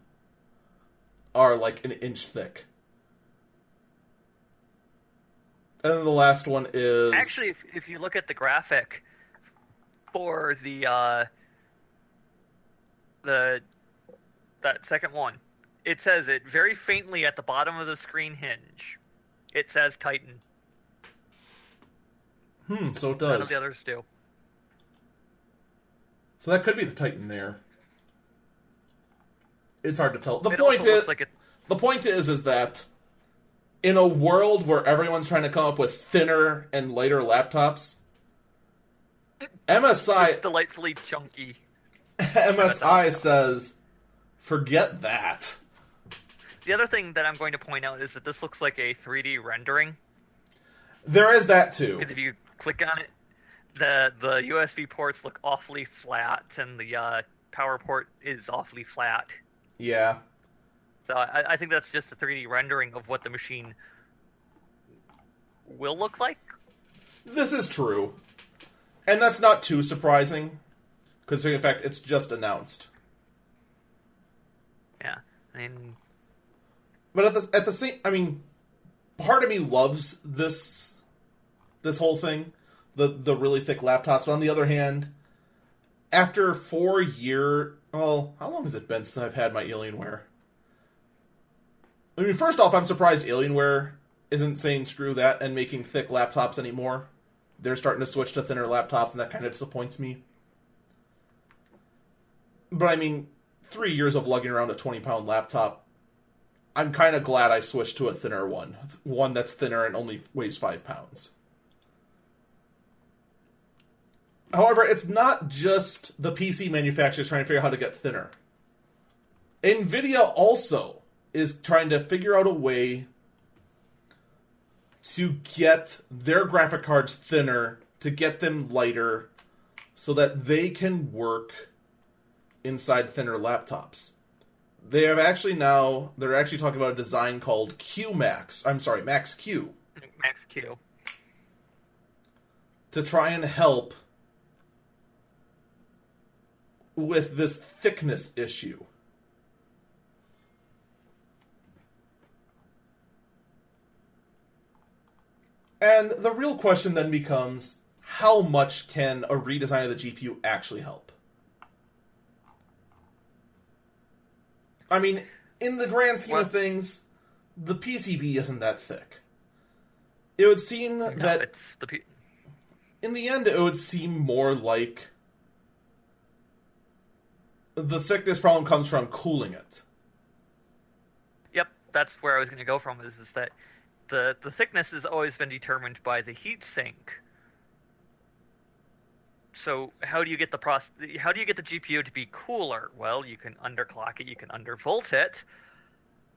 are like an inch thick. And then the last one is... Actually, if you look at the graphic for that second one, it says it very faintly at the bottom of the screen hinge. It says Titan. So it does. None of the others do. So that could be the Titan there. It's hard to tell. The point is that in a world where everyone's trying to come up with thinner and lighter laptops, MSI... It's delightfully chunky. MSI says, forget that. The other thing that I'm going to point out is that this looks like a 3D rendering. There is that too. Because if you click on it, the USB ports look awfully flat, and the power port is awfully flat. Yeah. So I think that's just a 3D rendering of what the machine will look like. This is true. And that's not too surprising, because in fact it's just announced. Yeah, I mean... But at the same... I mean, part of me loves this whole thing, the really thick laptops, but on the other hand, after 4 years... Well, how long has it been since I've had my Alienware? I mean, first off, I'm surprised Alienware isn't saying screw that and making thick laptops anymore. They're starting to switch to thinner laptops, and that kind of disappoints me. But I mean, 3 years of lugging around a 20-pound laptop, I'm kind of glad I switched to a thinner one. One that's thinner and only weighs 5 pounds. However, it's not just the PC manufacturers trying to figure out how to get thinner. NVIDIA also is trying to figure out a way to get their graphic cards thinner, to get them lighter, so that they can work inside thinner laptops. They're actually talking about a design called Max-Q. Max-Q. To try and help with this thickness issue. And the real question then becomes, how much can a redesign of the GPU actually help? I mean, in the grand scheme of things, the PCB isn't that thick. It would seem that... in the end, it would seem more like the thickness problem comes from cooling it. Yep, that's where I was going to go from, is that the thickness has always been determined by the heat sink. So how do you get the GPU to be cooler? Well, you can underclock it, you can undervolt it,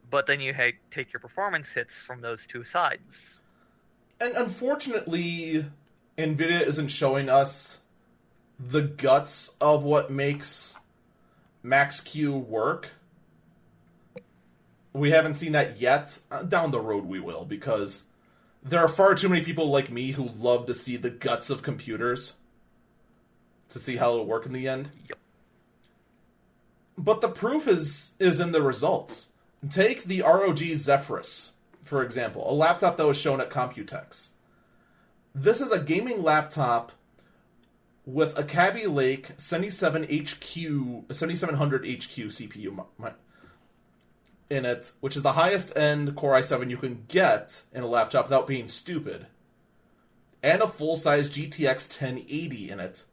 but then you take your performance hits from those two sides. And unfortunately, NVIDIA isn't showing us the guts of what makes Max-Q work. We haven't seen that yet. Down the road we will, because there are far too many people like me who love to see the guts of computers to see how it'll work in the end. Yep. But the proof is in the results. Take the ROG Zephyrus, for example, a laptop that was shown at Computex. This is a gaming laptop with a Kaby Lake 7700 HQ CPU in it, which is the highest end Core i7 you can get in a laptop without being stupid, and a full-size GTX 1080 in it,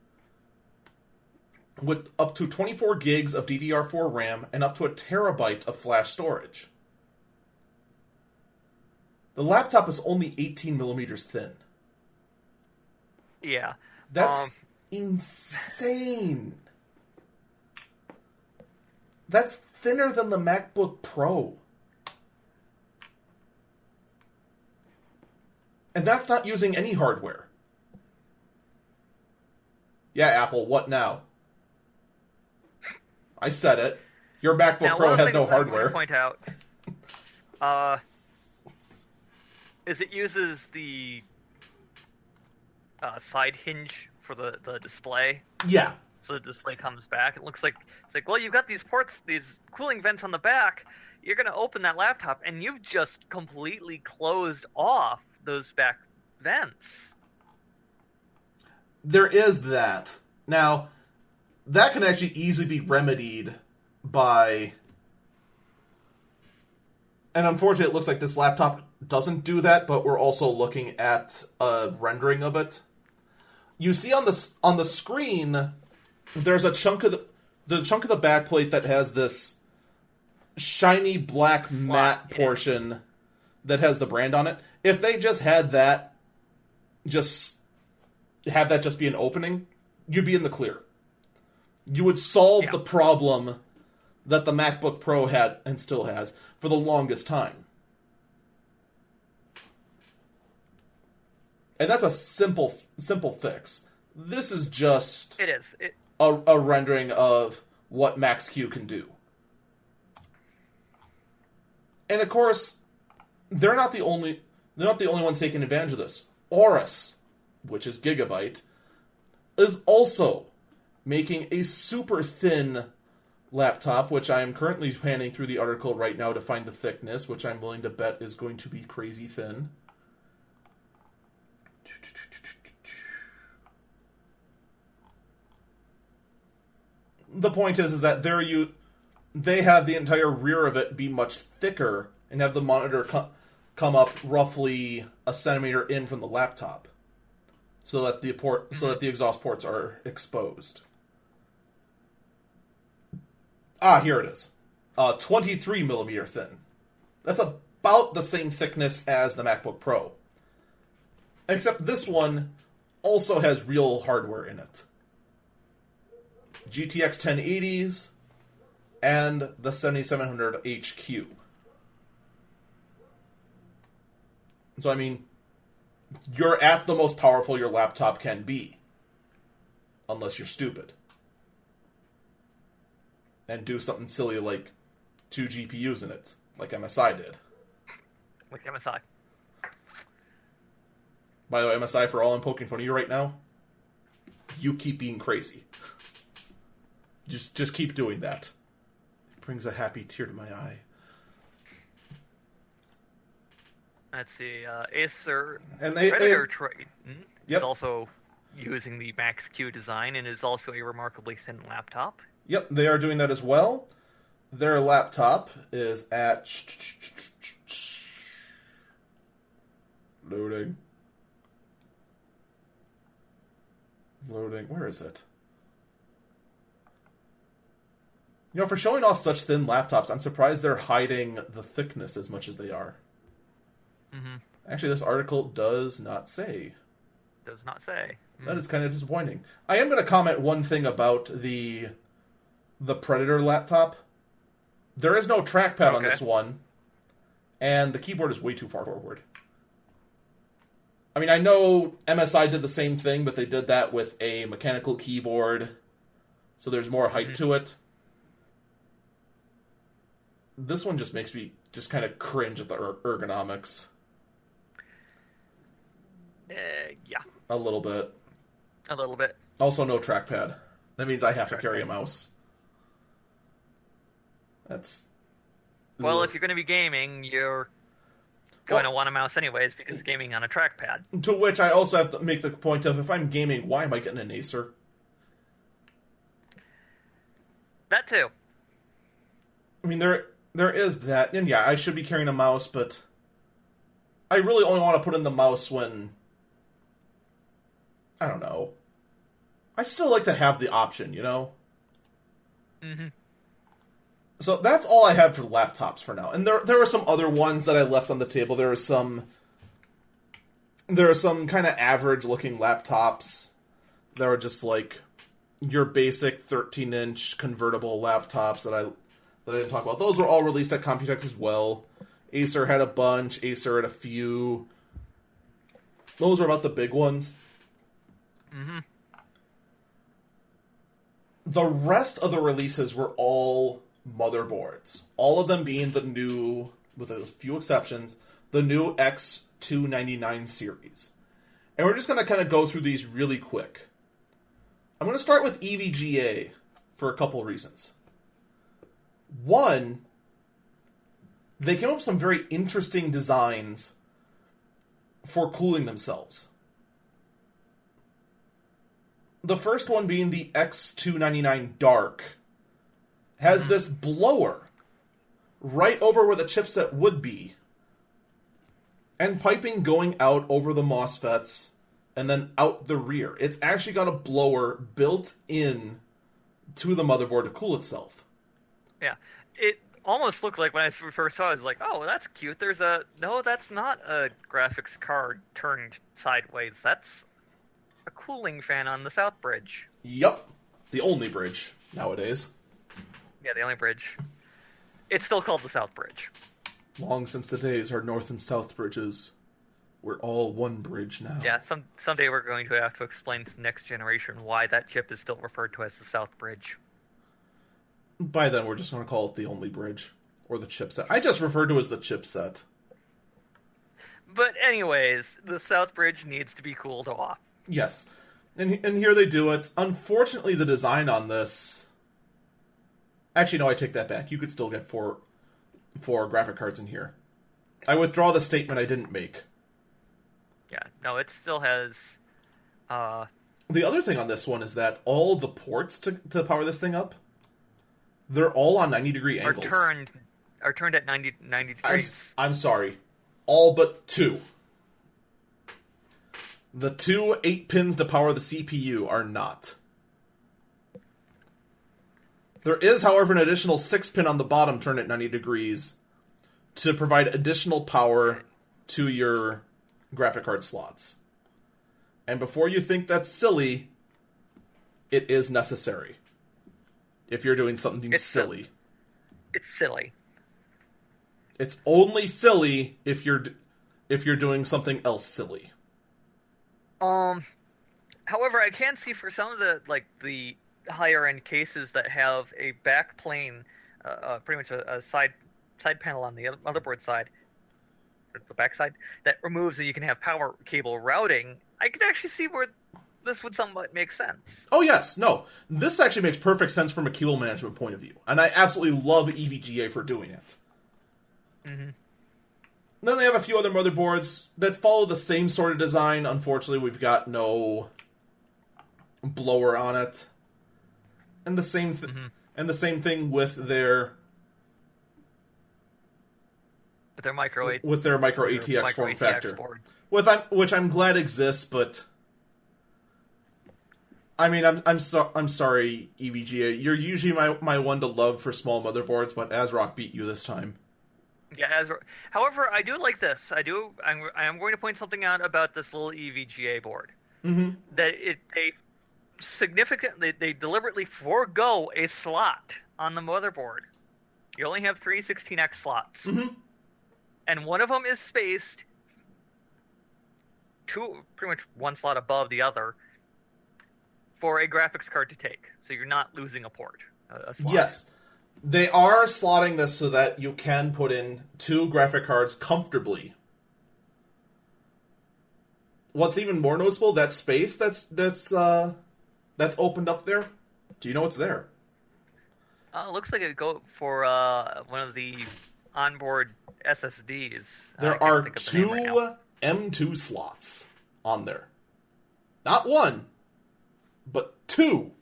with up to 24 gigs of DDR4 RAM and up to a terabyte of flash storage. The laptop is only 18 millimeters thin. Yeah. That's insane. That's thinner than the MacBook Pro. And that's not using any hardware. Yeah, Apple, what now? I said it. Your MacBook now, Pro has no I want hardware. to point out is it uses the side hinge for the display. Yeah. So the display comes back. It looks like it's like, well, you've got these ports, these cooling vents on the back. You're going to open that laptop, and you've just completely closed off those back vents. There is that. Now, that can actually easily be remedied by... And unfortunately, it looks like this laptop doesn't do that, but we're also looking at a rendering of it. You see on the screen, there's a chunk of the chunk of the backplate that has this shiny black matte portion that has the brand on it. If they just had that, just have that just be an opening, you'd be in the clear. You would solve the problem that the MacBook Pro had and still has for the longest time. And that's a simple fix. This is just a rendering of what Max-Q can do. And of course, they're not the only ones taking advantage of this. Aorus, which is Gigabyte, is also making a super thin laptop, which I am currently panning through the article right now to find the thickness, which I'm willing to bet is going to be crazy thin. The point is that they have the entire rear of it be much thicker and have the monitor come up roughly a centimeter in from the laptop, so that the exhaust ports are exposed. Here it is. 23 millimeter thin. That's about the same thickness as the MacBook Pro. Except this one also has real hardware in it. GTX 1080s and the 7700 HQ. So, I mean, you're at the most powerful your laptop can be. Unless you're stupid. And do something silly like 2 GPUs in it, like MSI did. Like MSI. By the way, MSI, for all I'm poking fun of you right now, you keep being crazy. Just keep doing that. It brings a happy tear to my eye. Let's see, Acer and Predator Trade Yep. is also using the Max-Q design and is also a remarkably thin laptop. Yep, they are doing that as well. Their laptop is at... Loading. Where is it? You know, for showing off such thin laptops, I'm surprised they're hiding the thickness as much as they are. Mm-hmm. Actually, this article does not say. Does not say. That is kind of disappointing. I am going to comment one thing about the Predator laptop. There is no trackpad on this one, and the keyboard is way too far forward. I mean, I know MSI did the same thing, but they did that with a mechanical keyboard, so there's more height to it. This one just makes me just kind of cringe at the ergonomics. Yeah. A little bit. A little bit. Also, no trackpad. That means I have to carry a mouse. That's... Well, ugh. if you're going to be gaming, you're going to want a mouse anyways, because gaming on a trackpad. To which I also have to make the point of, if I'm gaming, why am I getting an Acer? That too. I mean, there is that, and yeah, I should be carrying a mouse, but I really only want to put in the mouse when, I don't know. I still like to have the option, you know? Mm-hmm. So that's all I have for laptops for now. And there were some other ones that I left on the table. There are some kind of average-looking laptops that are just like your basic 13-inch convertible laptops that I didn't talk about. Those were all released at Computex as well. Acer had a bunch. Acer had a few. Those are about the big ones. Mm-hmm. The rest of the releases were all motherboards. All of them being the new, with a few exceptions, the new X299 series. And we're just going to kind of go through these really quick. I'm going to start with EVGA for a couple reasons. One, they came up with some very interesting designs for cooling themselves. The first one being the X299 Dark has this blower right over where the chipset would be, and piping going out over the MOSFETs and then out the rear. It's actually got a blower built in to the motherboard to cool itself. Yeah. It almost looked like when I first saw it, I was like, oh, that's cute. No, that's not a graphics card turned sideways. That's a cooling fan on the south bridge. Yup. The only bridge nowadays. Yeah, the only bridge. It's still called the south bridge. Long since the days our north and south bridges were all one bridge now. Yeah, someday we're going to have to explain to the next generation why that chip is still referred to as the south bridge. By then, we're just going to call it the only bridge. Or the chipset. I just refer to it as the chipset. But anyways, the south bridge needs to be cooled off. Yes. And here they do it. Unfortunately, the design on this... Actually, no, I take that back. You could still get four graphic cards in here. I withdraw the statement I didn't make. Yeah, no, it still has... The other thing on this one is that all the ports to power this thing up, they're all on 90-degree angles. Are turned at 90 degrees. I'm sorry. All but two. The 2 8 pins to power the CPU are not. There is, however, an additional 6 pin on the bottom turned at 90 degrees to provide additional power to your graphic card slots. And before you think that's silly, it is necessary. If you're doing something silly. It's silly. It's only silly if you're doing something else silly. However, I can see for some of the higher end cases that have a back plane, pretty much a side panel on the motherboard side, or the back side, that removes and you can have power cable routing. I could actually see where this would somewhat make sense. Oh yes, no. This actually makes perfect sense from a cable management point of view. And I absolutely love EVGA for doing it. Mm-hmm. Then they have a few other motherboards that follow the same sort of design. Unfortunately, we've got no blower on it. And the same thing with their micro ATX form factor. board. Which I'm glad exists, but I mean, I'm sorry, EVGA. You're usually my one to love for small motherboards, but ASRock beat you this time. Yeah, however, I do like this. I am going to point something out about this little EVGA board. Mm-hmm. That they deliberately forego a slot on the motherboard. You only have 3 16X slots. Mm-hmm. And one of them is spaced pretty much one slot above the other for a graphics card to take. So you're not losing a port, a slot. Yes. They are slotting this so that you can put in 2 graphic cards comfortably. What's even more noticeable, that space that's opened up there. Do you know what's there? Looks like it go for one of the onboard SSDs. I There can't are think of the name right now. two M2 slots on there. Not one, but two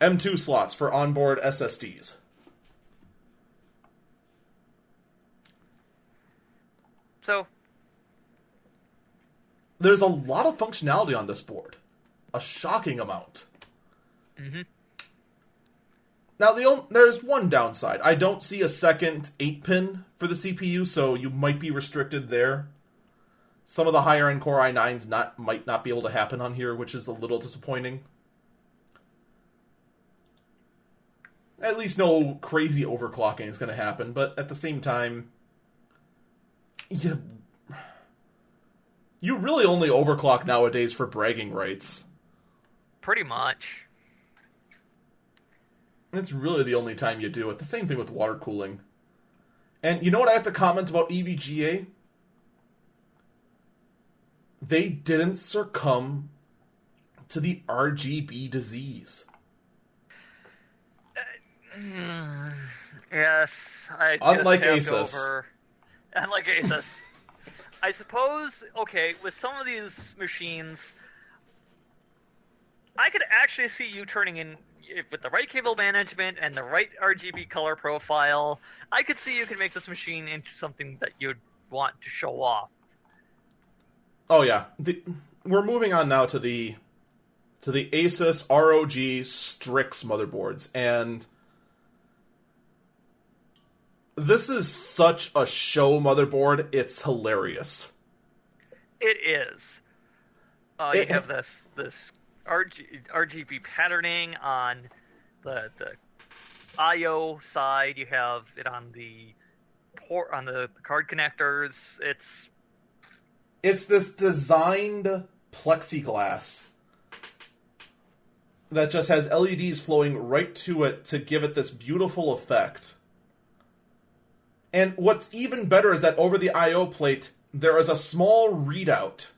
M2 slots for onboard SSDs. So, There's a lot of functionality on this board. A shocking amount. mm-hmm. Now, there's one downside. I don't see a second 8-pin for the CPU, so you might be restricted there. Some of the higher-end Core i9s might not be able to happen on here, which is a little disappointing. At least no crazy overclocking is going to happen, but at the same time, you really only overclock nowadays for bragging rights. Pretty much. It's really the only time you do it. The same thing with water cooling. And you know what I have to comment about EVGA? They didn't succumb to the RGB disease. Yes, I Unlike just Asus. Unlike Asus. I suppose, okay, with some of these machines, I could actually see you turning in, with the right cable management and the right RGB color profile, I could see you could make this machine into something that you'd want to show off. Oh yeah, we're moving on now to the Asus ROG Strix motherboards, and this is such a show motherboard. It's hilarious. It is. You have this RGB patterning on the I/O side. You have it on the port on the card connectors. It's this designed plexiglass that just has LEDs flowing right to it to give it this beautiful effect. And what's even better is that over the I/O plate, there is a small readout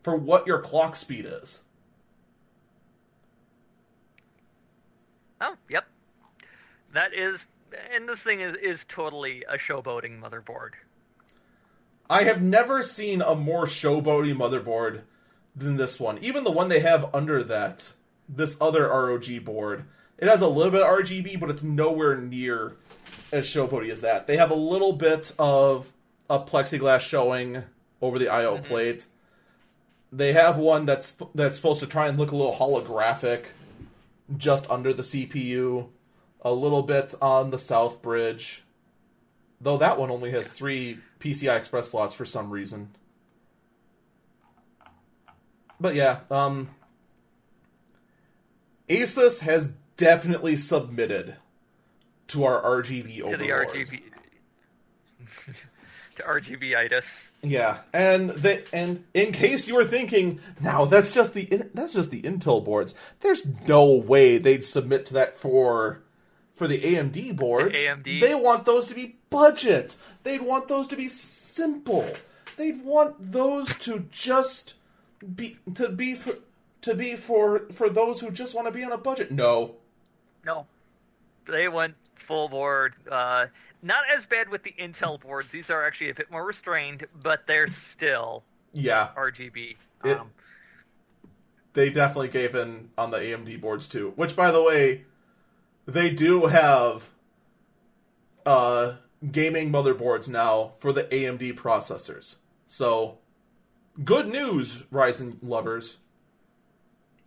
for what your clock speed is. Oh, yep. That is, and this thing is totally a showboating motherboard. I have never seen a more showboaty motherboard than this one. Even the one they have under that, this other ROG board, it has a little bit of RGB, but it's nowhere near as showboaty as that. They have a little bit of a plexiglass showing over the I/O plate. They have one that's supposed to try and look a little holographic just under the CPU. A little bit on the south bridge. Though that one only has 3 PCI Express slots for some reason. But yeah, Asus has definitely submitted to our RGB overlord. To the RGB... to RGB-itis. Yeah, and in case you were thinking, now that's just the Intel boards. There's no way they'd submit to that for the AMD boards. The AMD. They want those to be budget. They'd want those to be simple. They'd want those to just be for those who just want to be on a budget. No. They went full board. Not as bad with the Intel boards. These are actually a bit more restrained, but they're still RGB. They definitely gave in on the AMD boards too. Which, by the way, they do have gaming motherboards now for the AMD processors. So, good news, Ryzen lovers.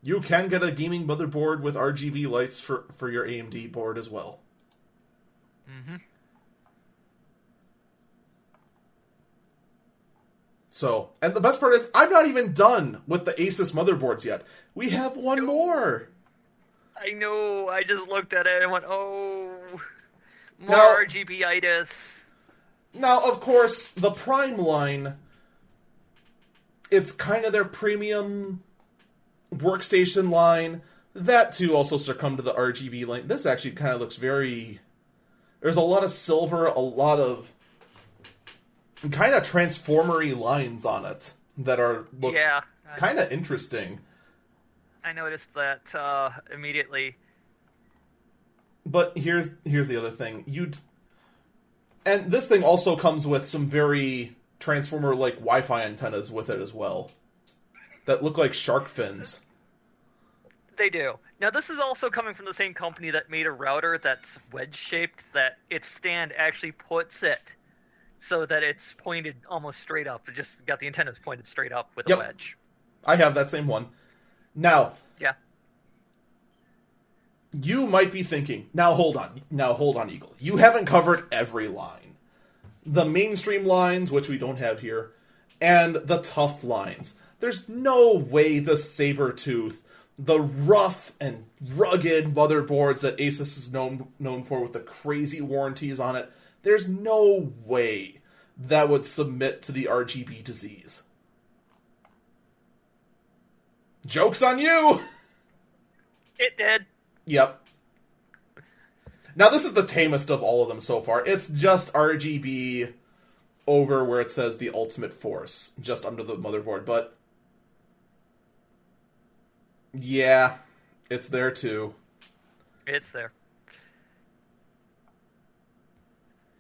You can get a gaming motherboard with RGB lights for your AMD board as well. Mm-hmm. So, and the best part is, I'm not even done with the Asus motherboards yet. We have one more. I know. I just looked at it and went, oh, more Now, RGB-itis. Now, of course, the Prime line, it's kind of their premium workstation line. That, too, also succumbed to the RGB line. This actually kind of looks very... There's a lot of silver, a lot of kind of transformery lines on it that look kind of interesting. I noticed that immediately. But here's the other thing. And this thing also comes with some very Transformer-like Wi-Fi antennas with it as well. That look like shark fins. They do. Now, this is also coming from the same company that made a router that's wedge-shaped, that its stand actually puts it so that it's pointed almost straight up. It just got the antennas pointed straight up with a wedge. I have that same one. Now, yeah. You might be thinking, now hold on, Eagle. You haven't covered every line. The mainstream lines, which we don't have here, and the tough lines. There's no way the Sabertooth, the rough and rugged motherboards that Asus is known for with the crazy warranties on it, there's no way that would submit to the RGB disease. Joke's on you! It did. Yep. Now, this is the tamest of all of them so far. It's just RGB over where it says the ultimate force, just under the motherboard, but yeah, it's there too. It's there.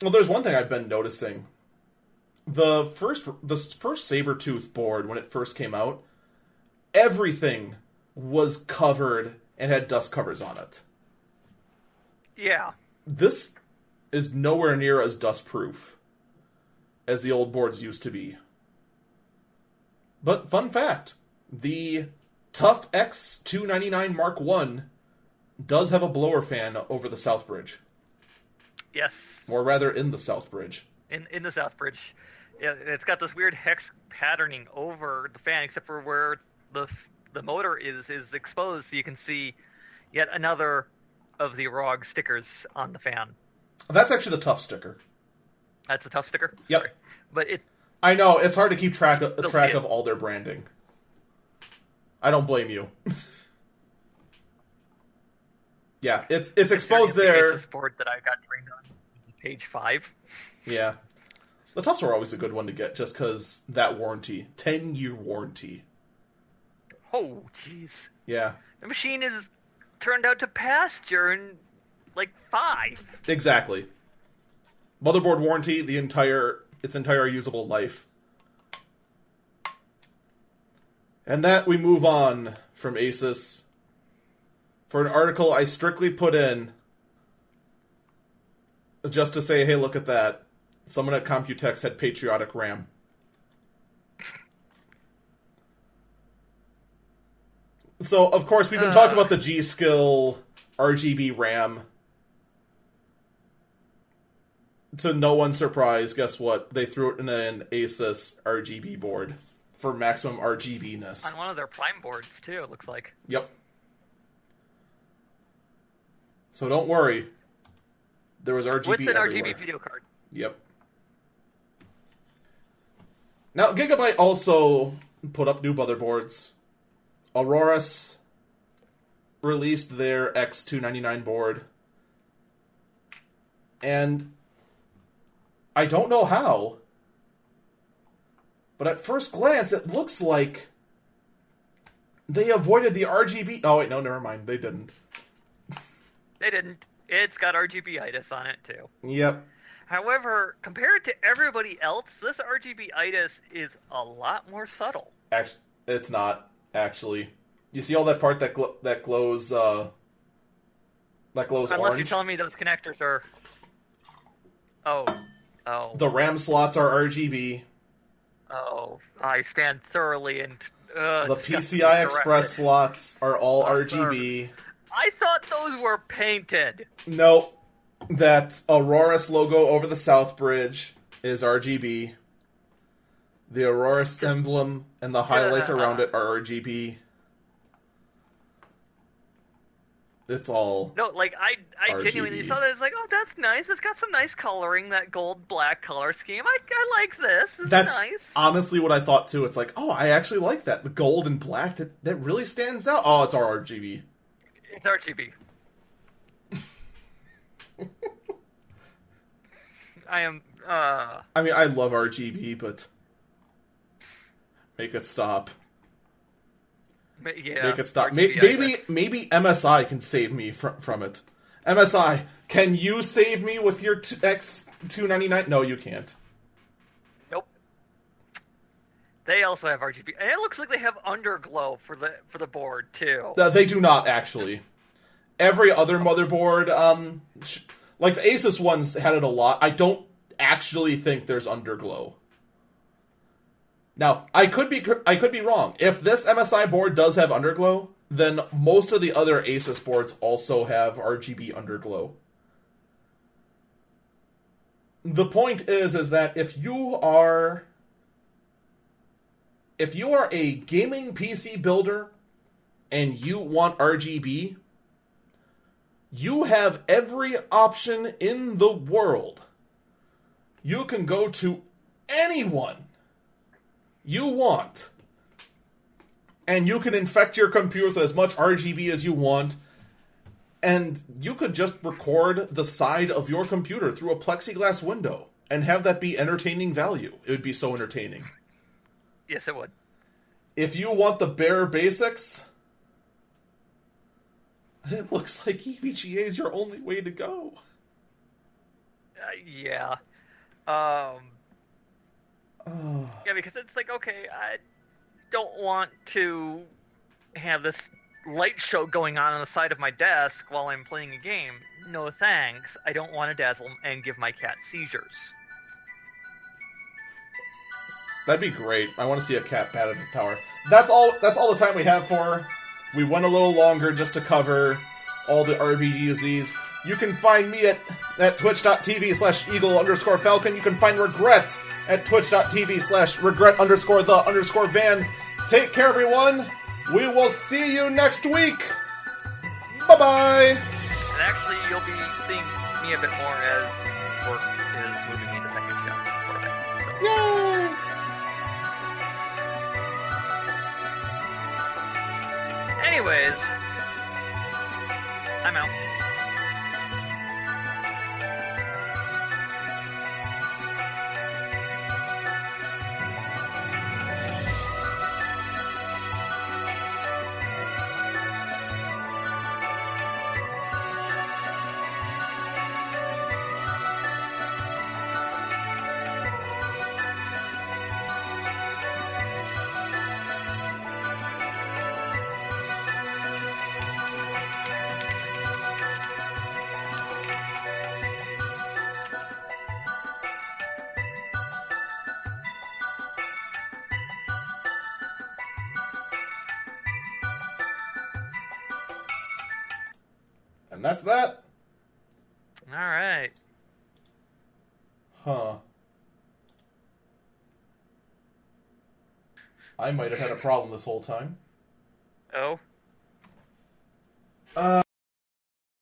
Well, there's one thing I've been noticing. The first Sabertooth board, when it first came out, everything was covered and had dust covers on it. Yeah. This is nowhere near as dust-proof as the old boards used to be. But fun fact, the Tough X299 Mark I does have a blower fan over the south bridge. Yes. Or rather, in the south bridge. In the south bridge. Yeah, it's got this weird hex patterning over the fan, except for where the motor is exposed, so you can see yet another of the ROG stickers on the fan. That's actually the Tough sticker. That's a Tough sticker? Yep. Sorry. But I know, it's hard to keep track of all their branding. I don't blame you. Yeah, it's exposed there. This board that I got trained on, page 5. Yeah. The Toughs are always a good one to get, just because that warranty. 10-year warranty. Oh, jeez. Yeah. The machine is turned out to pasture in, 5. Exactly. Motherboard warranty, its entire usable life. And that we move on from Asus for an article I strictly put in just to say, hey, look at that. Someone at Computex had patriotic RAM. So, of course, we've been talking about the G-Skill RGB RAM. To no one's surprise, guess what? They threw it in an Asus RGB board for maximum RGB-ness. On one of their Prime boards, too, it looks like. Yep. So don't worry. There was RGB with an everywhere. RGB video card. Yep. Now, Gigabyte also put up new motherboards. Aurorus released their X299 board. And I don't know how, but at first glance, it looks like they avoided the RGB... Oh, wait, no, never mind. They didn't. They didn't. It's got RGB-itis on it, too. Yep. However, compared to everybody else, this RGB-itis is a lot more subtle. Actually, it's not, actually. You see all that part that glows, that glows Unless orange? you're telling me those connectors are... Oh. The RAM slots are RGB. Oh, I stand thoroughly and... the PCI Express slots are all RGB. I thought those were painted. Nope. That Aurorus logo over the South Bridge is RGB. The Aurorus emblem and the highlights around it are RGB. It's all No, I genuinely RGB. saw that. It's like, oh, that's nice. It's got some nice coloring, that gold-black color scheme. I like this. This That's is nice. honestly what I thought too. It's like, oh, I actually like that. The gold and black, that really stands out. Oh, it's our RGB. It's RGB. I am, I mean, I love RGB, but make it stop. Yeah. Make it stop. RGB, Maybe MSI can save me from it. MSI, can you save me with your X299? No, you can't. Nope. They also have RGB, and it looks like they have underglow for the board too. They do not, actually. Every other motherboard, like the Asus ones had it a lot. I don't actually think there's underglow. Now, I could be wrong. If this MSI board does have underglow, then most of the other Asus boards also have RGB underglow. The point is that if you are a gaming PC builder and you want RGB, you have every option in the world. You can go to anyone you want, and you can infect your computer with as much RGB as you want, and you could just record the side of your computer through a plexiglass window and have that be entertaining value. It would be so entertaining. Yes, it would. If you want the bare basics, it looks like EVGA is your only way to go. Yeah. Yeah, because it's like, okay, I don't want to have this light show going on the side of my desk while I'm playing a game. No thanks. I don't want to dazzle and give my cat seizures. That'd be great. I want to see a cat bat at the tower. That's all the time we have for. We went a little longer just to cover all the RBGZs. You can find me at twitch.tv/eagle_falcon. You can find Regret at twitch.tv/regret_the_van. Take care, everyone. We will see you next week. Bye-bye. And actually, you'll be seeing me a bit more as work is moving me to second shift for a bit. So. Yay! Anyways, I'm out. And that's that. All right. Huh. I might have had a problem this whole time. Oh.